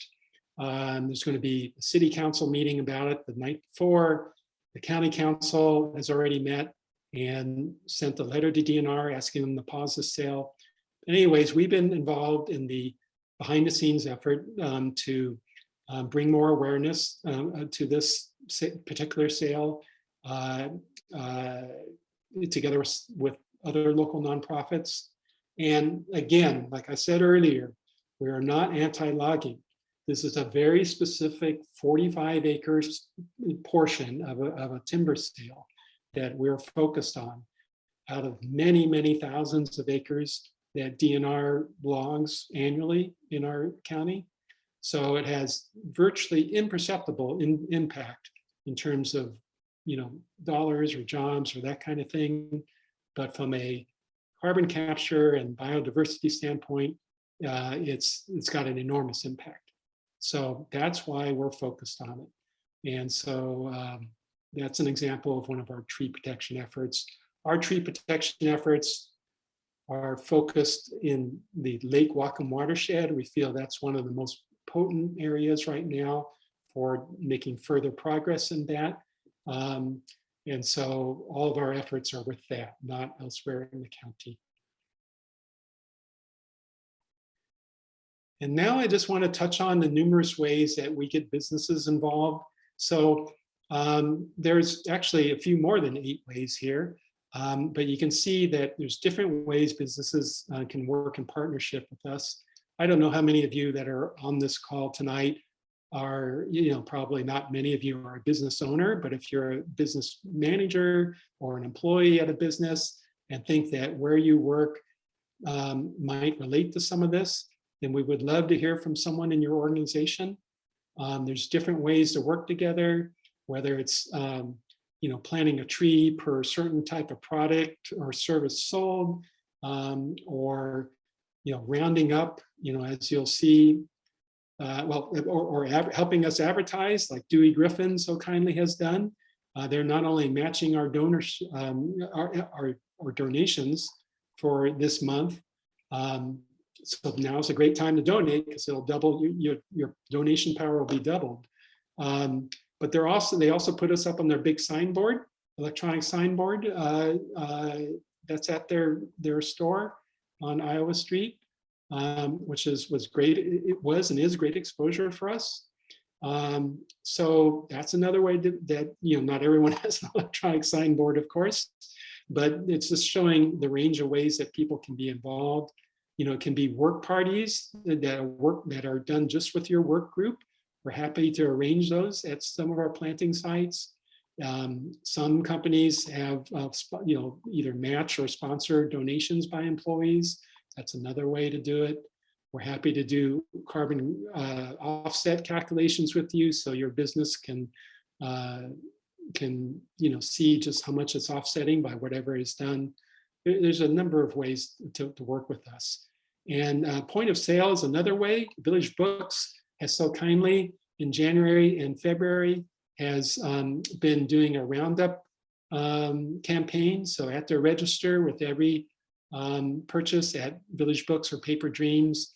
There's going to be a city council meeting about it the night before. The county council has already met and sent a letter to DNR asking them to pause the sale. Anyways, we've been involved in the behind the scenes effort to bring more awareness to this particular sale together with other local nonprofits. And again, like I said earlier, we are not anti-logging. This is a very specific 45 acres portion of a timber sale that we're focused on out of many, many thousands of acres that DNR logs annually in our county. So it has virtually imperceptible impact in terms of, dollars or jobs or that kind of thing. But from a carbon capture and biodiversity standpoint, it's got an enormous impact. So that's why we're focused on it. And so that's an example of one of our tree protection efforts. Our tree protection efforts are focused in the Lake Whatcom watershed. We feel that's one of the most potent areas right now for making further progress in that. And so all of our efforts are with that, not elsewhere in the county. And now I just want to touch on the numerous ways that we get businesses involved. So there's actually a few more than 8 ways here, but you can see that there's different ways businesses can work in partnership with us. I don't know how many of you that are on this call tonight are, probably not many of you are a business owner, but if you're a business manager or an employee at a business and think that where you work might relate to some of this, then we would love to hear from someone in your organization. There's different ways to work together, whether it's planting a tree per certain type of product or service sold, or rounding up, as you'll see, or helping us advertise, like Dewey Griffin so kindly has done. They're not only matching our donors, our donations for this month. So now is a great time to donate because it'll double your donation power will be doubled. But they also put us up on their big signboard, electronic signboard that's at their store on Iowa Street, which was great. It was and is great exposure for us. So that's another way that not everyone has an electronic signboard, of course, but it's just showing the range of ways that people can be involved. It can be work parties that are done just with your work group. We're happy to arrange those at some of our planting sites. Some companies have, either match or sponsor donations by employees. That's another way to do it. We're happy to do carbon offset calculations with you, so your business can see just how much it's offsetting by whatever is done. There's a number of ways to work with us. And point of sale is another way. Village Books has so kindly in January and February has been doing a roundup campaign. So at their register with every purchase at Village Books or Paper Dreams,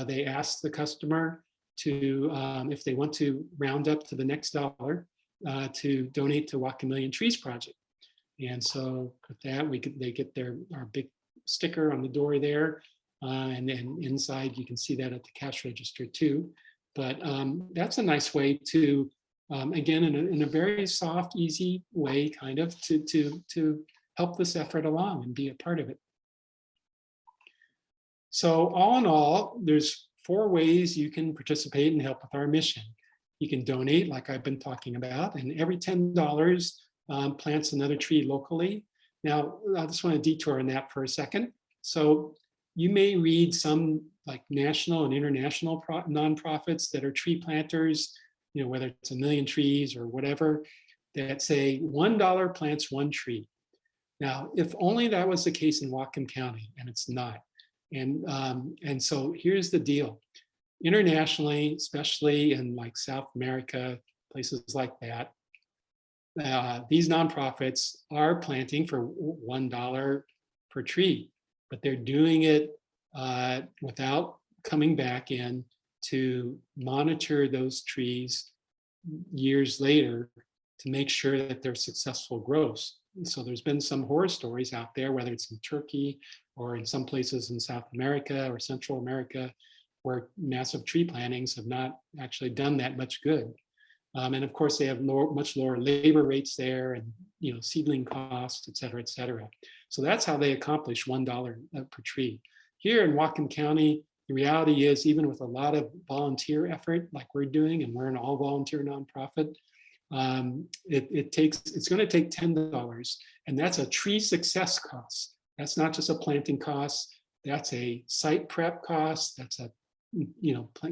they ask the customer to, if they want to round up to the next dollar, to donate to Whatcom Million Trees Project. And so with that, they get our big sticker on the door there. And then inside, you can see that at the cash register too. But that's a nice way to, again, in a very soft, easy way, kind of to help this effort along and be a part of it. So all in all, there's 4 ways you can participate and help with our mission. You can donate, like I've been talking about, and every $10 plants another tree locally. Now, I just want to detour on that for a second. So you may read some like national and international nonprofits that are tree planters, you know, whether it's 1 million trees or whatever, that say $1 plants 1 tree. Now, if only that was the case in Whatcom County, and it's not. And so here's the deal. Internationally, especially in like South America, places like that, these nonprofits are planting for $1 per tree, but they're doing it without coming back in to monitor those trees years later to make sure that they're successful growths. So there's been some horror stories out there, whether it's in Turkey or in some places in South America or Central America, where massive tree plantings have not actually done that much good. And of course, they have much lower labor rates there, and seedling costs, et cetera, So that's how they accomplish $1 per tree. Here in Whatcom County, the reality is, even with a lot of volunteer effort, like we're doing, and we're an all-volunteer nonprofit, it's going to take $10, and that's a tree success cost. That's not just a planting cost. That's a site prep cost. That's a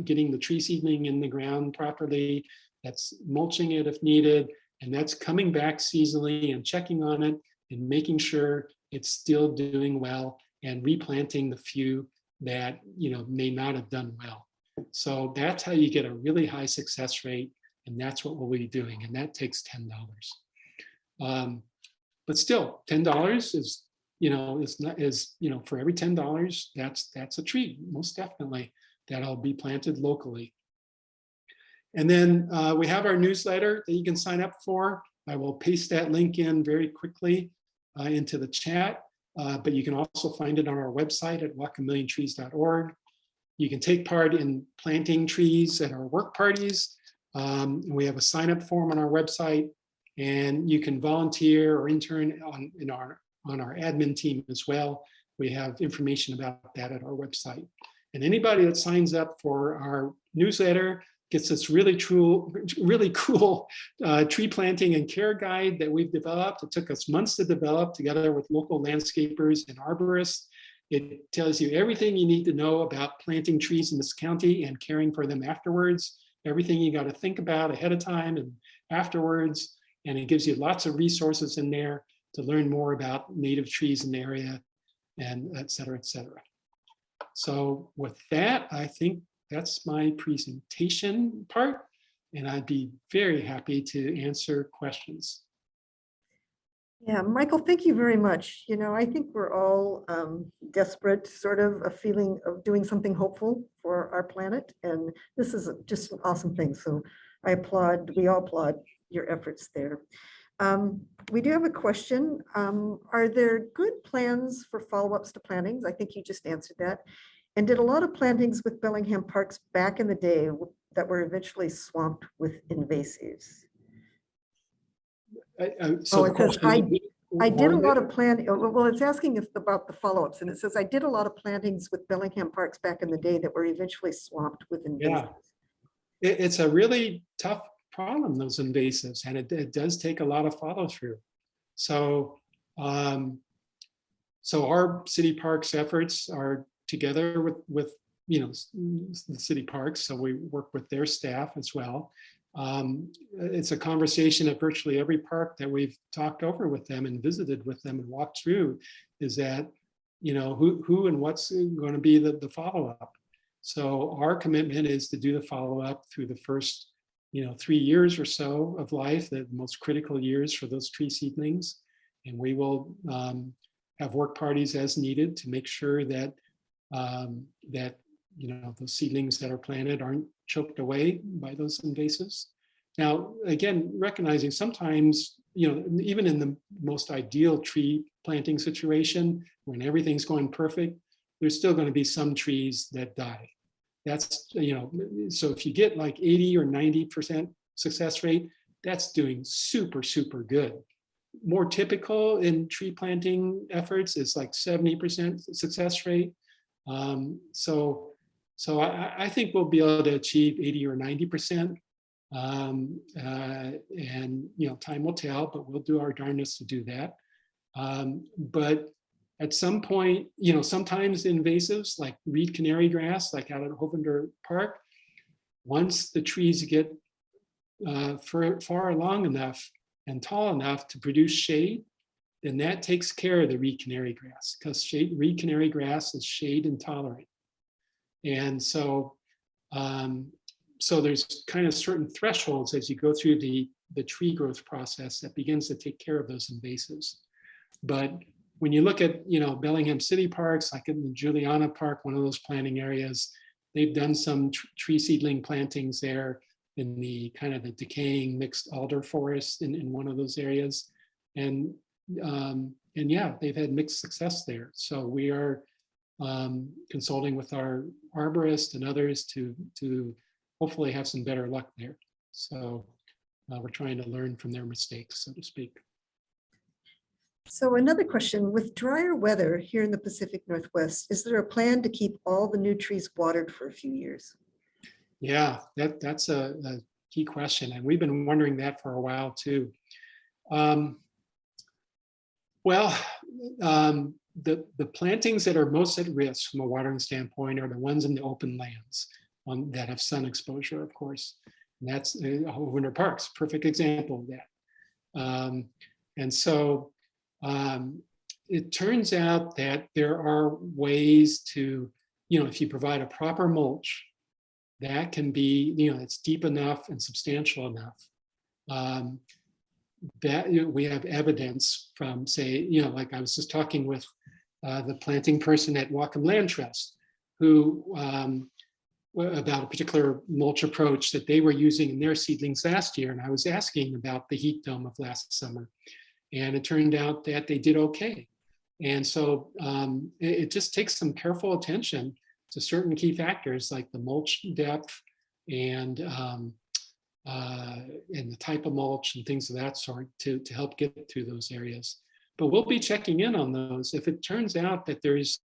getting the tree seedling in the ground properly. That's mulching it if needed, and that's coming back seasonally and checking on it and making sure it's still doing well and replanting the few that may not have done well. So that's how you get a really high success rate, and that's what we'll be doing, and that takes $10. But still, $10 is for every $10, that's a tree, most definitely, that'll be planted locally. And then we have our newsletter that you can sign up for. I will paste that link in very quickly into the chat, but you can also find it on our website at whatcommilliontrees.org. You can take part in planting trees at our work parties. We have a sign up form on our website, and you can volunteer or intern on our admin team as well. We have information about that at our website. And anybody that signs up for our newsletter gets this really cool tree planting and care guide that we've developed. It took us months to develop together with local landscapers and arborists. It tells you everything you need to know about planting trees in this county and caring for them afterwards, everything you got to think about ahead of time and afterwards. And it gives you lots of resources in there to learn more about native trees in the area, and et cetera, et cetera. So with that, I think that's my presentation part, and I'd be very happy to answer questions. Yeah, Michael, thank you very much. I think we're all desperate, sort of a feeling of doing something hopeful for our planet. And this is just an awesome thing. So we all applaud your efforts there. We do have a question. Are there good plans for follow-ups to plantings? I think you just answered that. And did a lot of plantings with Bellingham parks back in the day that were eventually swamped with invasives? So it says, I did a lot of planting. Well, it's asking about the follow-ups, and it says, I did a lot of plantings with Bellingham parks back in the day that were eventually swamped with invasives. Yeah, it's a really tough problem, those invasives, and it does take a lot of follow through. So, so our city parks efforts are together with the city parks, so we work with their staff as well. It's a conversation at virtually every park that we've talked over with them and visited with them and walked through, is that who and what's going to be the follow-up. So our commitment is to do the follow-up through the first 3 years or so of life, the most critical years for those tree seedlings, and we will have work parties as needed to make sure that those seedlings that are planted aren't choked away by those invasives. Now, again, recognizing sometimes, even in the most ideal tree planting situation, when everything's going perfect, there's still going to be some trees that die. That's, so if you get like 80 or 90% success rate, that's doing super, super good. More typical in tree planting efforts is like 70% success rate. So I think we'll be able to achieve 80 or 90%. And time will tell, but we'll do our darndest to do that. But at some point, sometimes invasives like reed canary grass, like out at Homestead Park, once the trees get far along enough and tall enough to produce shade, then that takes care of the reed canary grass, because reed canary grass is shade intolerant. And so there's kind of certain thresholds as you go through the tree growth process that begins to take care of those invasives. But when you look at, Bellingham city parks, like in the Juliana Park, one of those planting areas, they've done some tree seedling plantings there in the kind of the decaying mixed alder forest in one of those areas. And yeah, they've had mixed success there. So we are consulting with our arborist and others to hopefully have some better luck there. So we're trying to learn from their mistakes, so to speak. So another question, with drier weather here in the Pacific Northwest, is there a plan to keep all the new trees watered for a few years? Yeah, that's a key question. And we've been wondering that for a while too. The plantings that are most at risk from a watering standpoint are the ones in the open lands that have sun exposure, of course. And that's Woodland Park's perfect example of that. And so it turns out that there are ways to, if you provide a proper mulch, that can be, it's deep enough and substantial enough that we have evidence from, say, like I was just talking with the planting person at Whatcom Land Trust, who about a particular mulch approach that they were using in their seedlings last year. And I was asking about the heat dome of last summer. And it turned out that they did okay. And so it just takes some careful attention to certain key factors like the mulch depth and the type of mulch and things of that sort to help get through those areas. But we'll be checking in on those. If it turns out that there's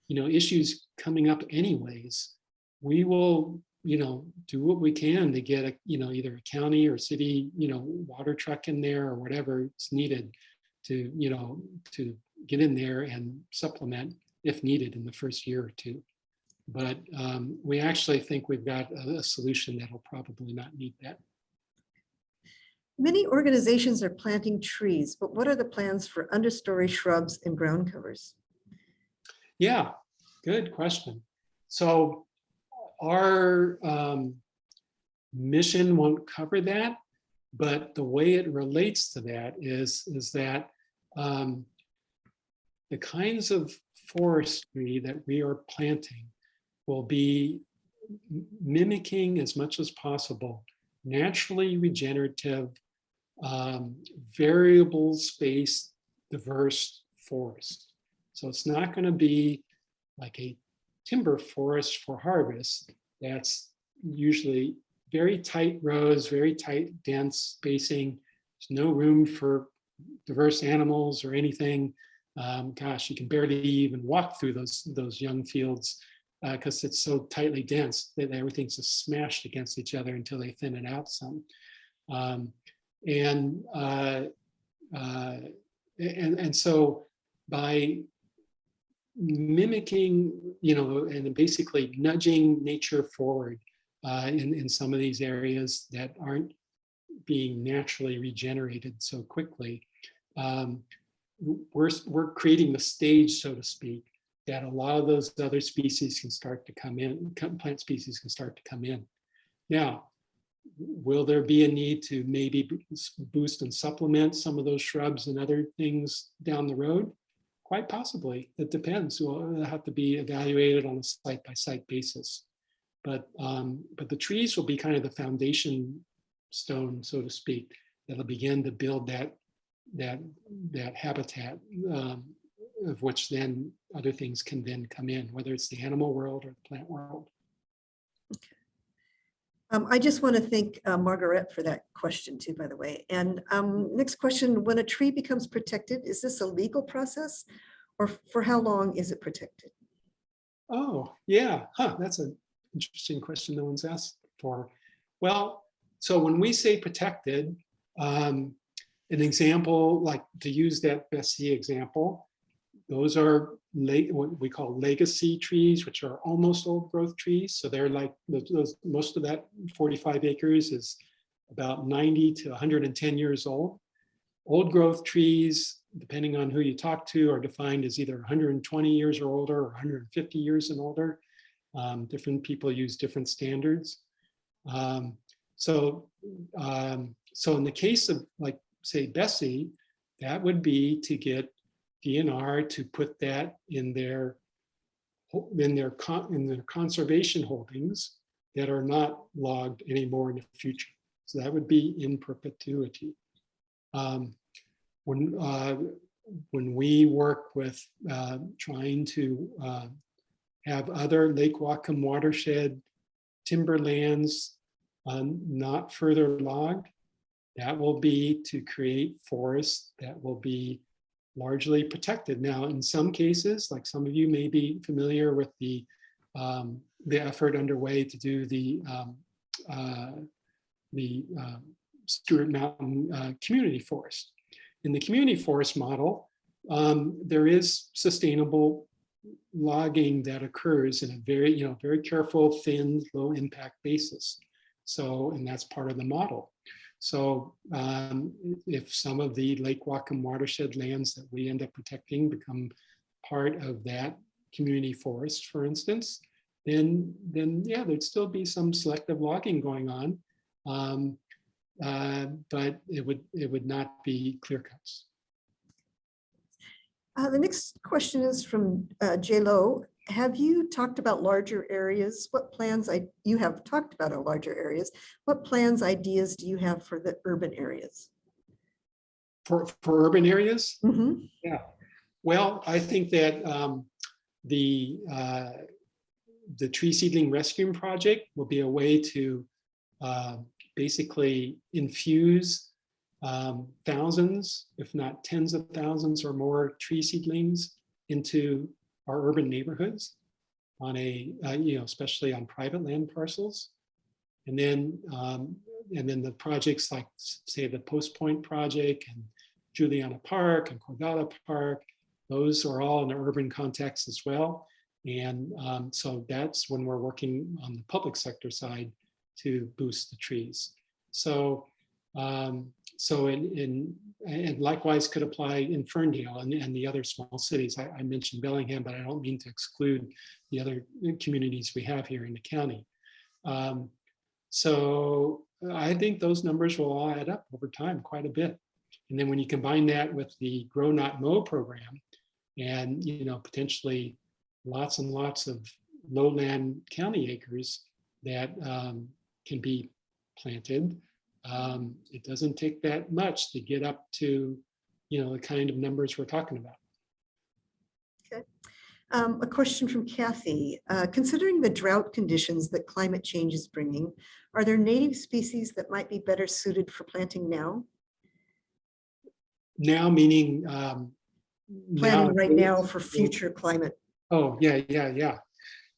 issues coming up anyways, we will do what we can to get either a county or city water truck in there or whatever is needed to to get in there and supplement if needed in the first year or two. But we actually think we've got a solution that'll probably not need that. Many organizations are planting trees, but what are the plans for understory shrubs and ground covers? Yeah, good question. So our mission won't cover that, but the way it relates to that is that the kinds of forestry that we are planting will be mimicking as much as possible naturally regenerative, variable space, diverse forest. So it's not going to be like a timber forest for harvest. That's usually very tight rows, very tight, dense spacing. There's no room for diverse animals or anything. Gosh, you can barely even walk through those young fields because it's so tightly dense that everything's just smashed against each other until they thin it out some. And so by mimicking, and basically nudging nature forward in some of these areas that aren't being naturally regenerated so quickly, we're creating the stage, so to speak, that a lot of those other species can start to come in, plant species can start to come in. Now, will there be a need to maybe boost and supplement some of those shrubs and other things down the road? Quite possibly. It depends. Will have to be evaluated on a site-by-site basis. But the trees will be kind of the foundation stone, so to speak, that'll begin to build that habitat of which then other things can then come in, whether it's the animal world or the plant world. I just want to thank Margaret for that question too, by the way. And next question, when a tree becomes protected, is this a legal process or for how long is it protected? Oh, yeah. That's an interesting question no one's asked for. Well, so when we say protected, an example, like to use that Bessie example, those are what we call legacy trees, which are almost old growth trees. So they're like most of that 45 acres is about 90 to 110 years old. Old growth trees, depending on who you talk to, are defined as either 120 years or older or 150 years and older. Different people use different standards. So in the case of, like, say, Bessie, that would be to get DNR to put that in their conservation holdings that are not logged anymore in the future. So that would be in perpetuity. When we work with trying to have other Lake Whatcom watershed timberlands not further logged, that will be to create forests that will be largely protected. Now, in some cases, like some of you may be familiar with the effort underway to do the Stewart Mountain Community Forest. In the community forest model, there is sustainable logging that occurs in a very careful, thin, low impact basis. So, and that's part of the model. So if some of the Lake Whatcom watershed lands that we end up protecting become part of that community forest, for instance, then yeah, there'd still be some selective logging going on, but it would not be clear cuts. The next question is from J. Lo. Have you talked about larger areas? What plans you have talked about are larger areas. What plans, ideas do you have for the urban areas? For urban areas? Mm-hmm. Yeah. Well, I think that the tree seedling rescue project will be a way to basically infuse thousands, if not tens of thousands or more tree seedlings into our urban neighborhoods on especially on private land parcels. And then the projects like, say, the Postpoint project and Juliana Park and Corda Park, those are all in the urban context as well. And so that's when we're working on the public sector side to boost the trees. So and likewise could apply in Ferndale and the other small cities. I mentioned Bellingham, but I don't mean to exclude the other communities we have here in the county. So I think those numbers will all add up over time quite a bit. And then when you combine that with the Grow Not Mow program and potentially lots and lots of lowland county acres that can be planted, it doesn't take that much to get up to, the kind of numbers we're talking about. Okay. A question from Kathy. Considering the drought conditions that climate change is bringing, are there native species that might be better suited for planting now? Now meaning Planting right now for future climate. Oh, yeah.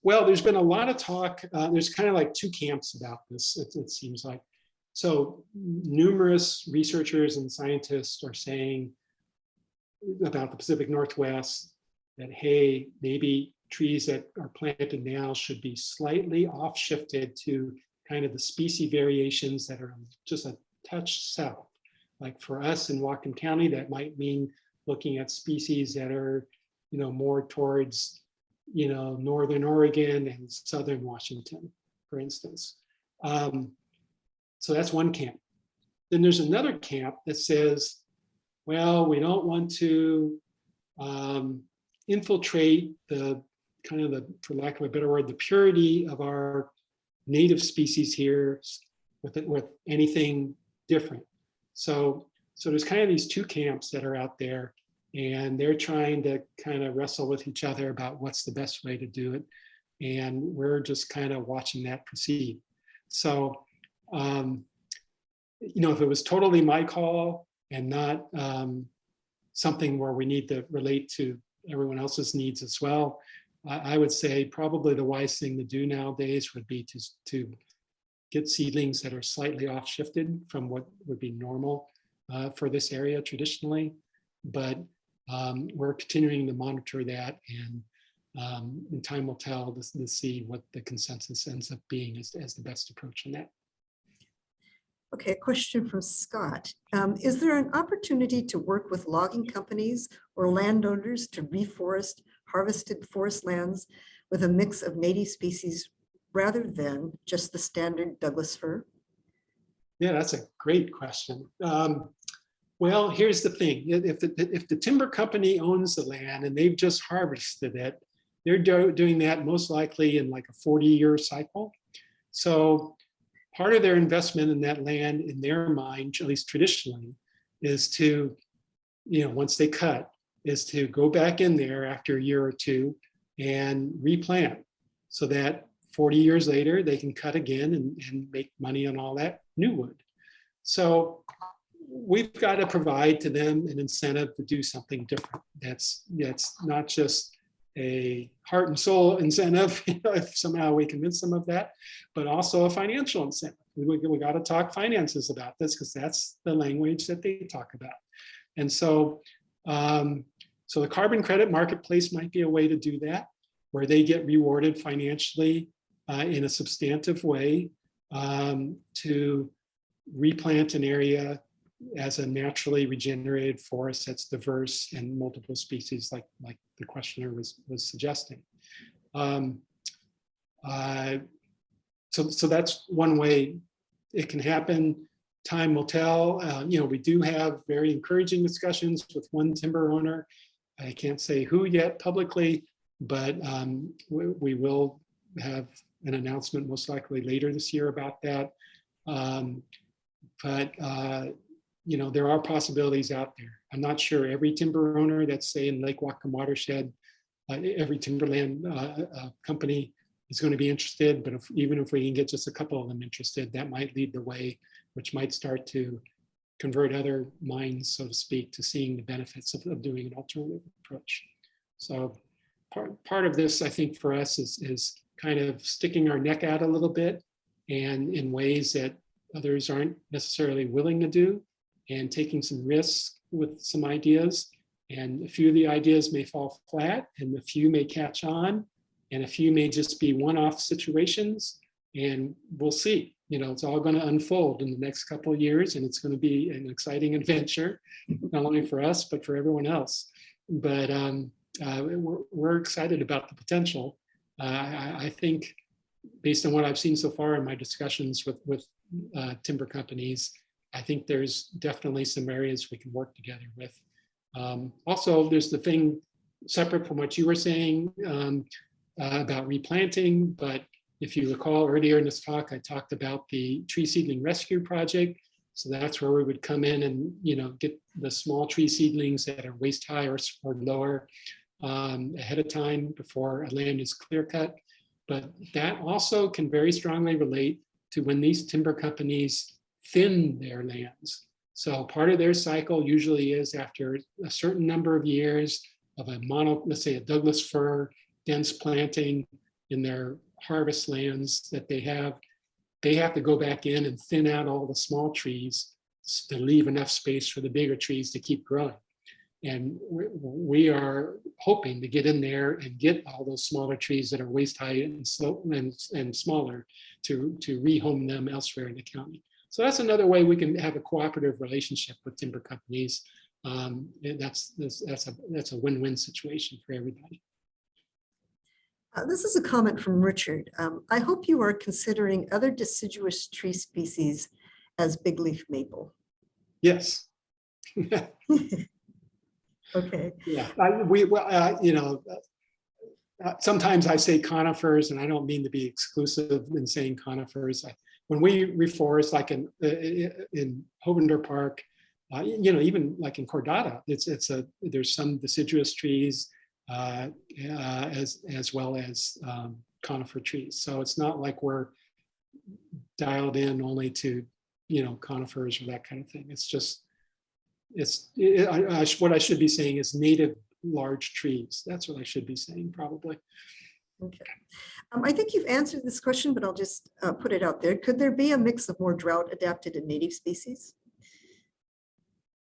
Well, there's been a lot of talk. There's kind of like two camps about this, it seems like. So numerous researchers and scientists are saying about the Pacific Northwest that, hey, maybe trees that are planted now should be slightly off shifted to kind of the species variations that are just a touch south. Like for us in Whatcom County, that might mean looking at species that are, more towards, Northern Oregon and Southern Washington, for instance. So that's one camp. Then there's another camp that says, well, we don't want to infiltrate the kind of for lack of a better word, the purity of our native species here with anything different. So there's kind of these two camps that are out there. and they're trying to kind of wrestle with each other about what's the best way to do it. And we're just kind of watching that proceed. So, if it was totally my call and not something where we need to relate to everyone else's needs as well, I would say probably the wise thing to do nowadays would be to get seedlings that are slightly off shifted from what would be normal for this area traditionally. But we're continuing to monitor that, and time will tell to see what the consensus ends up being as the best approach on that. Okay, a question from Scott. Is there an opportunity to work with logging companies or landowners to reforest harvested forest lands with a mix of native species rather than just the standard Douglas fir? Yeah, that's a great question. Well, here's the thing. If the timber company owns the land and they've just harvested it, they're doing that most likely in like a 40-year cycle. So part of their investment in that land, in their mind, at least traditionally, is to, once they cut, is to go back in there after a year or two and replant, so that 40 years later, they can cut again and make money on all that new wood. So we've got to provide to them an incentive to do something different. That's not just a heart and soul incentive, if somehow we convince them of that, but also a financial incentive. We got to talk finances about this, because that's the language that they talk about. And so, so the carbon credit marketplace might be a way to do that, where they get rewarded financially in a substantive way to replant an area as a naturally regenerated forest that's diverse and multiple species, like the questioner was suggesting. So that's one way it can happen. Time will tell. We do have very encouraging discussions with one timber owner. I can't say who yet publicly, but we will have an announcement most likely later this year about that. There are possibilities out there. I'm not sure every timber owner that's, say, in Lake Whatcom watershed, every timberland company is going to be interested, but even if we can get just a couple of them interested, that might lead the way, which might start to convert other minds, so to speak, to seeing the benefits of doing an alternative approach. So part of this, I think, for us is kind of sticking our neck out a little bit, and in ways that others aren't necessarily willing to do, and taking some risks with some ideas. And a few of the ideas may fall flat, and a few may catch on, and a few may just be one-off situations, and we'll see. It's all going to unfold in the next couple of years, and it's going to be an exciting adventure, not only for us, but for everyone else. But we're excited about the potential. I think, based on what I've seen so far in my discussions with timber companies, I think there's definitely some areas we can work together with. Also, there's the thing separate from what you were saying about replanting, but if you recall earlier in this talk, I talked about the tree seedling rescue project. So that's where we would come in and get the small tree seedlings that are waist high or lower ahead of time before a land is clear cut. But that also can very strongly relate to when these timber companies thin their lands. So part of their cycle usually is after a certain number of years of let's say a Douglas fir dense planting in their harvest lands that they have to go back in and thin out all the small trees to leave enough space for the bigger trees to keep growing. And we are hoping to get in there and get all those smaller trees that are waist high and smaller to rehome them elsewhere in the county. So that's another way we can have a cooperative relationship with timber companies. That's a win-win situation for everybody. This is a comment from Richard. I hope you are considering other deciduous tree species as big leaf maple. Yes. Okay. Yeah, sometimes I say conifers, and I don't mean to be exclusive in saying conifers. When we reforest, like in Homestead Park, even like in Cordata, there's some deciduous trees as well as conifer trees. So it's not like we're dialed in only to, conifers or that kind of thing. It's just, what I should be saying is native large trees. That's what I should be saying probably. Okay. I think you've answered this question, but I'll just put it out there. Could there be a mix of more drought adapted and native species?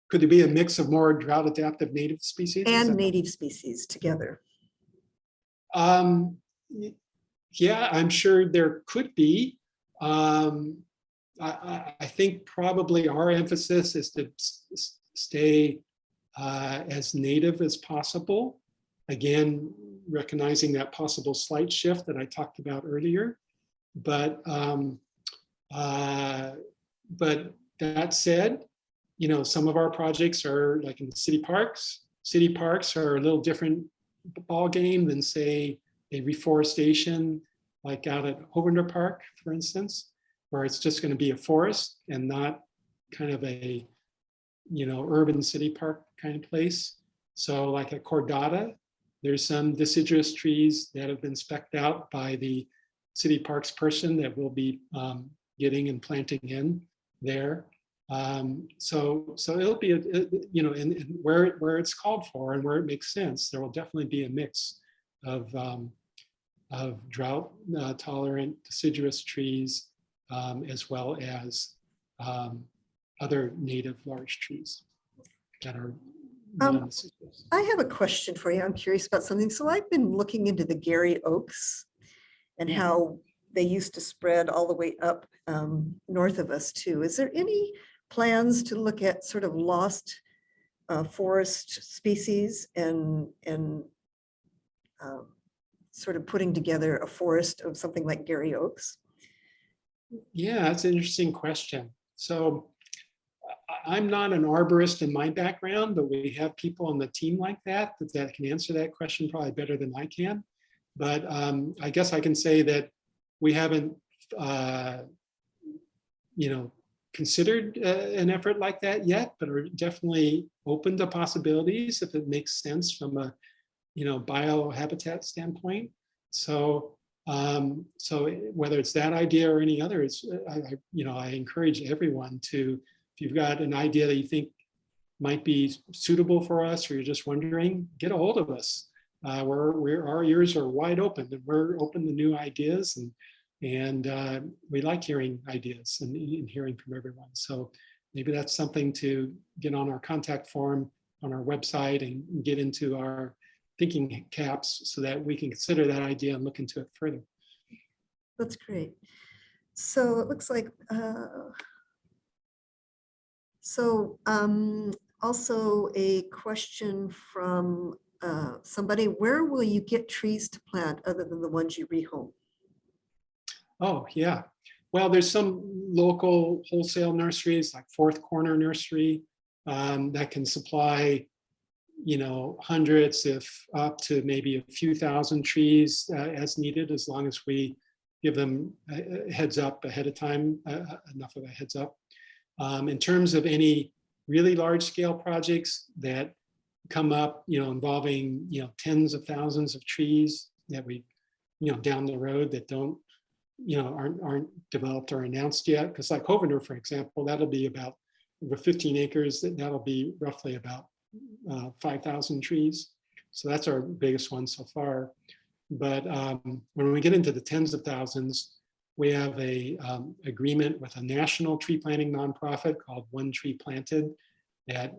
Could there be a mix of more drought adaptive native species? And native species together? Yeah, I'm sure there could be. I think probably our emphasis is to stay as native as possible. Again, recognizing that possible slight shift that I talked about earlier. But that said, some of our projects are like in the city parks. City parks are a little different ball game than, say, a reforestation like out at Hovener Park, for instance, where it's just going to be a forest and not kind of a, urban city park kind of place. So like at Cordata, there's some deciduous trees that have been spec'd out by the city parks person that we'll be getting and planting in there. So it'll be, in where it's called for and where it makes sense, there will definitely be a mix of drought tolerant deciduous trees as well as other native large trees that are non-deciduous. I have a question for you. I'm curious about something. So I've been looking into the Gary oaks and how they used to spread all the way up north of us too. Is there any plans to look at sort of lost forest species and sort of putting together a forest of something like Gary oaks? Yeah, that's an interesting question. So I'm not an arborist in my background, but we have people on the team like that can answer that question probably better than I can. But I guess I can say that we haven't, considered an effort like that yet, but are definitely open to possibilities if it makes sense from a, biohabitat standpoint. So, whether it's that idea or any others, I encourage everyone to, if you've got an idea that you think might be suitable for us, or you're just wondering, get a hold of us. Our ears are wide open, and we're open to new ideas, and we like hearing ideas and hearing from everyone. So maybe that's something to get on our contact form on our website and get into our thinking caps so that we can consider that idea and look into it further. That's great. So it looks like, also a question from somebody, where will you get trees to plant other than the ones you rehome? Oh, yeah. Well, there's some local wholesale nurseries like Fourth Corner Nursery that can supply, hundreds, if up to maybe a few thousand trees as needed, as long as we give them a heads up ahead of time, enough of a heads up. In terms of any really large scale projects that come up, involving, tens of thousands of trees that we, down the road that don't, aren't developed or announced yet. Because like Hovener, for example, that'll be about over 15 acres. That'll be roughly about 5,000 trees. So that's our biggest one so far. But when we get into the tens of thousands, we have a agreement with a national tree planting nonprofit called One Tree Planted that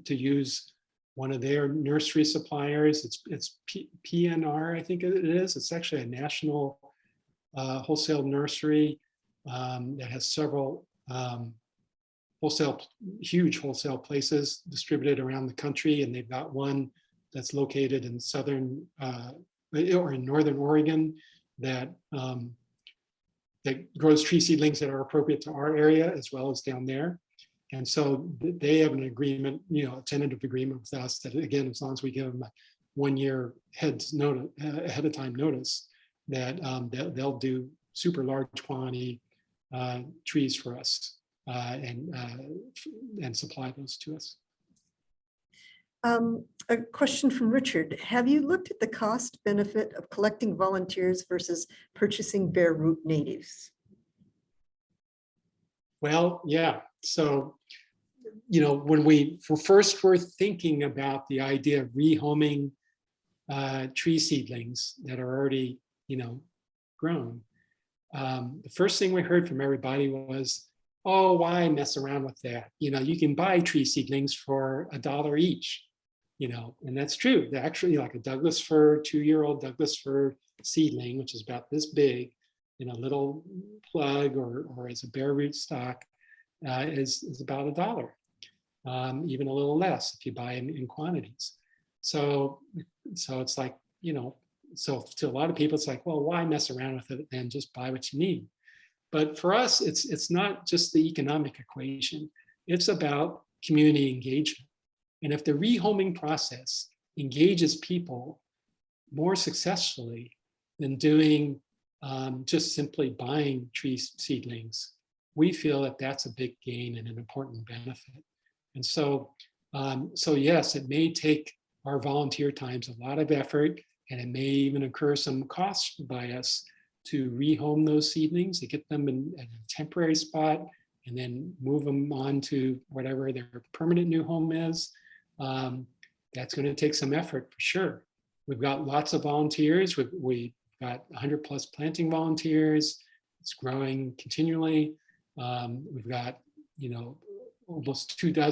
to use one of their nursery suppliers. It's PNR, I think it is. It's actually a national wholesale nursery that has several huge wholesale places distributed around the country, and they've got one that's located in southern or in northern Oregon that that grows tree seedlings that are appropriate to our area as well as down there. And so they have an agreement, a tentative agreement with us that, again, as long as we give them a 1 year ahead of time notice, that they'll do super large quantity trees for us and supply those to us. A question from Richard. Have you looked at the cost benefit of collecting volunteers versus purchasing bare root natives? Well, yeah. So, when we first were thinking about the idea of rehoming tree seedlings that are already, grown, the first thing we heard from everybody was, oh, why mess around with that? You can buy tree seedlings for $1 each, and that's true. They're actually like a Douglas fir, 2-year-old Douglas fir seedling, which is about this big, in a little plug or as a bare root stock, is about $1, even a little less if you buy in quantities. So it's like, so to a lot of people, it's like, well, why mess around with it and just buy what you need? But for us, it's not just the economic equation. It's about community engagement. And if the rehoming process engages people more successfully than doing just simply buying tree seedlings, we feel that that's a big gain and an important benefit. And so yes, it may take our volunteer times a lot of effort, and it may even incur some costs by us to rehome those seedlings, to get them in a temporary spot and then move them on to whatever their permanent new home is. That's going to take some effort for sure. We've got lots of volunteers. We've got 100+ planting volunteers. It's growing continually. We've got, almost 24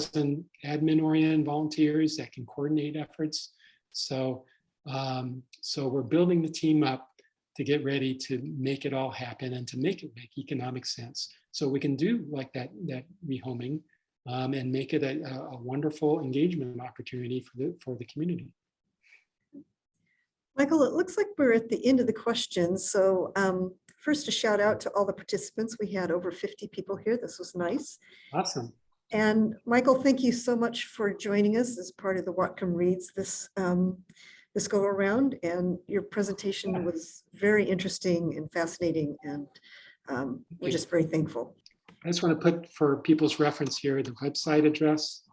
admin-oriented volunteers that can coordinate efforts. So we're building the team up to get ready to make it all happen and to make it make economic sense. So we can do like that rehoming and make it a wonderful engagement opportunity for the community. Michael, it looks like we're at the end of the questions. So first, a shout out to all the participants. We had over 50 people here. This was nice. Awesome. And Michael, thank you so much for joining us as part of the Whatcom READS this go around. And your presentation was very interesting and fascinating, and we're just very thankful. I just want to put for people's reference here the website address,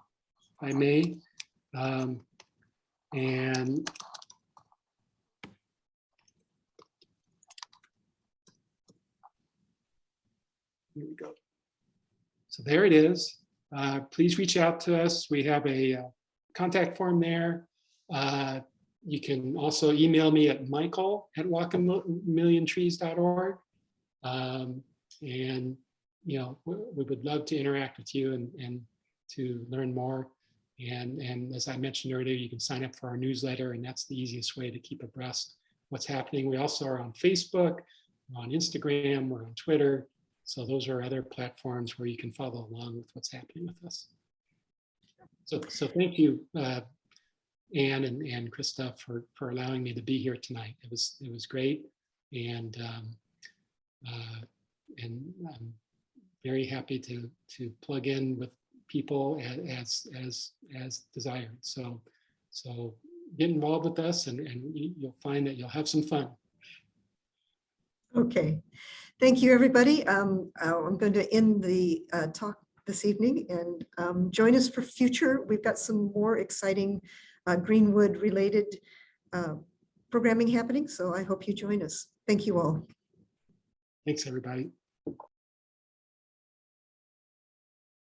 if I may. And here we go. So there it is. Please reach out to us. We have a contact form there. You can also email me at michael@whatcommilliontrees.org. And we would love to interact with you and to learn more. And as I mentioned earlier, you can sign up for our newsletter, and that's the easiest way to keep abreast what's happening. We also are on Facebook, we're on Instagram, we're on Twitter. So those are other platforms where you can follow along with what's happening with us. So thank you, Anne and Krista, for allowing me to be here tonight. It was great, and I'm very happy to plug in with people as desired. So get involved with us, and you'll find that you'll have some fun. Okay, thank you, everybody. I'm going to end the talk this evening, and join us for future. We've got some more exciting Greenwood related programming happening, so I hope you join us. Thank you all. Thanks, everybody.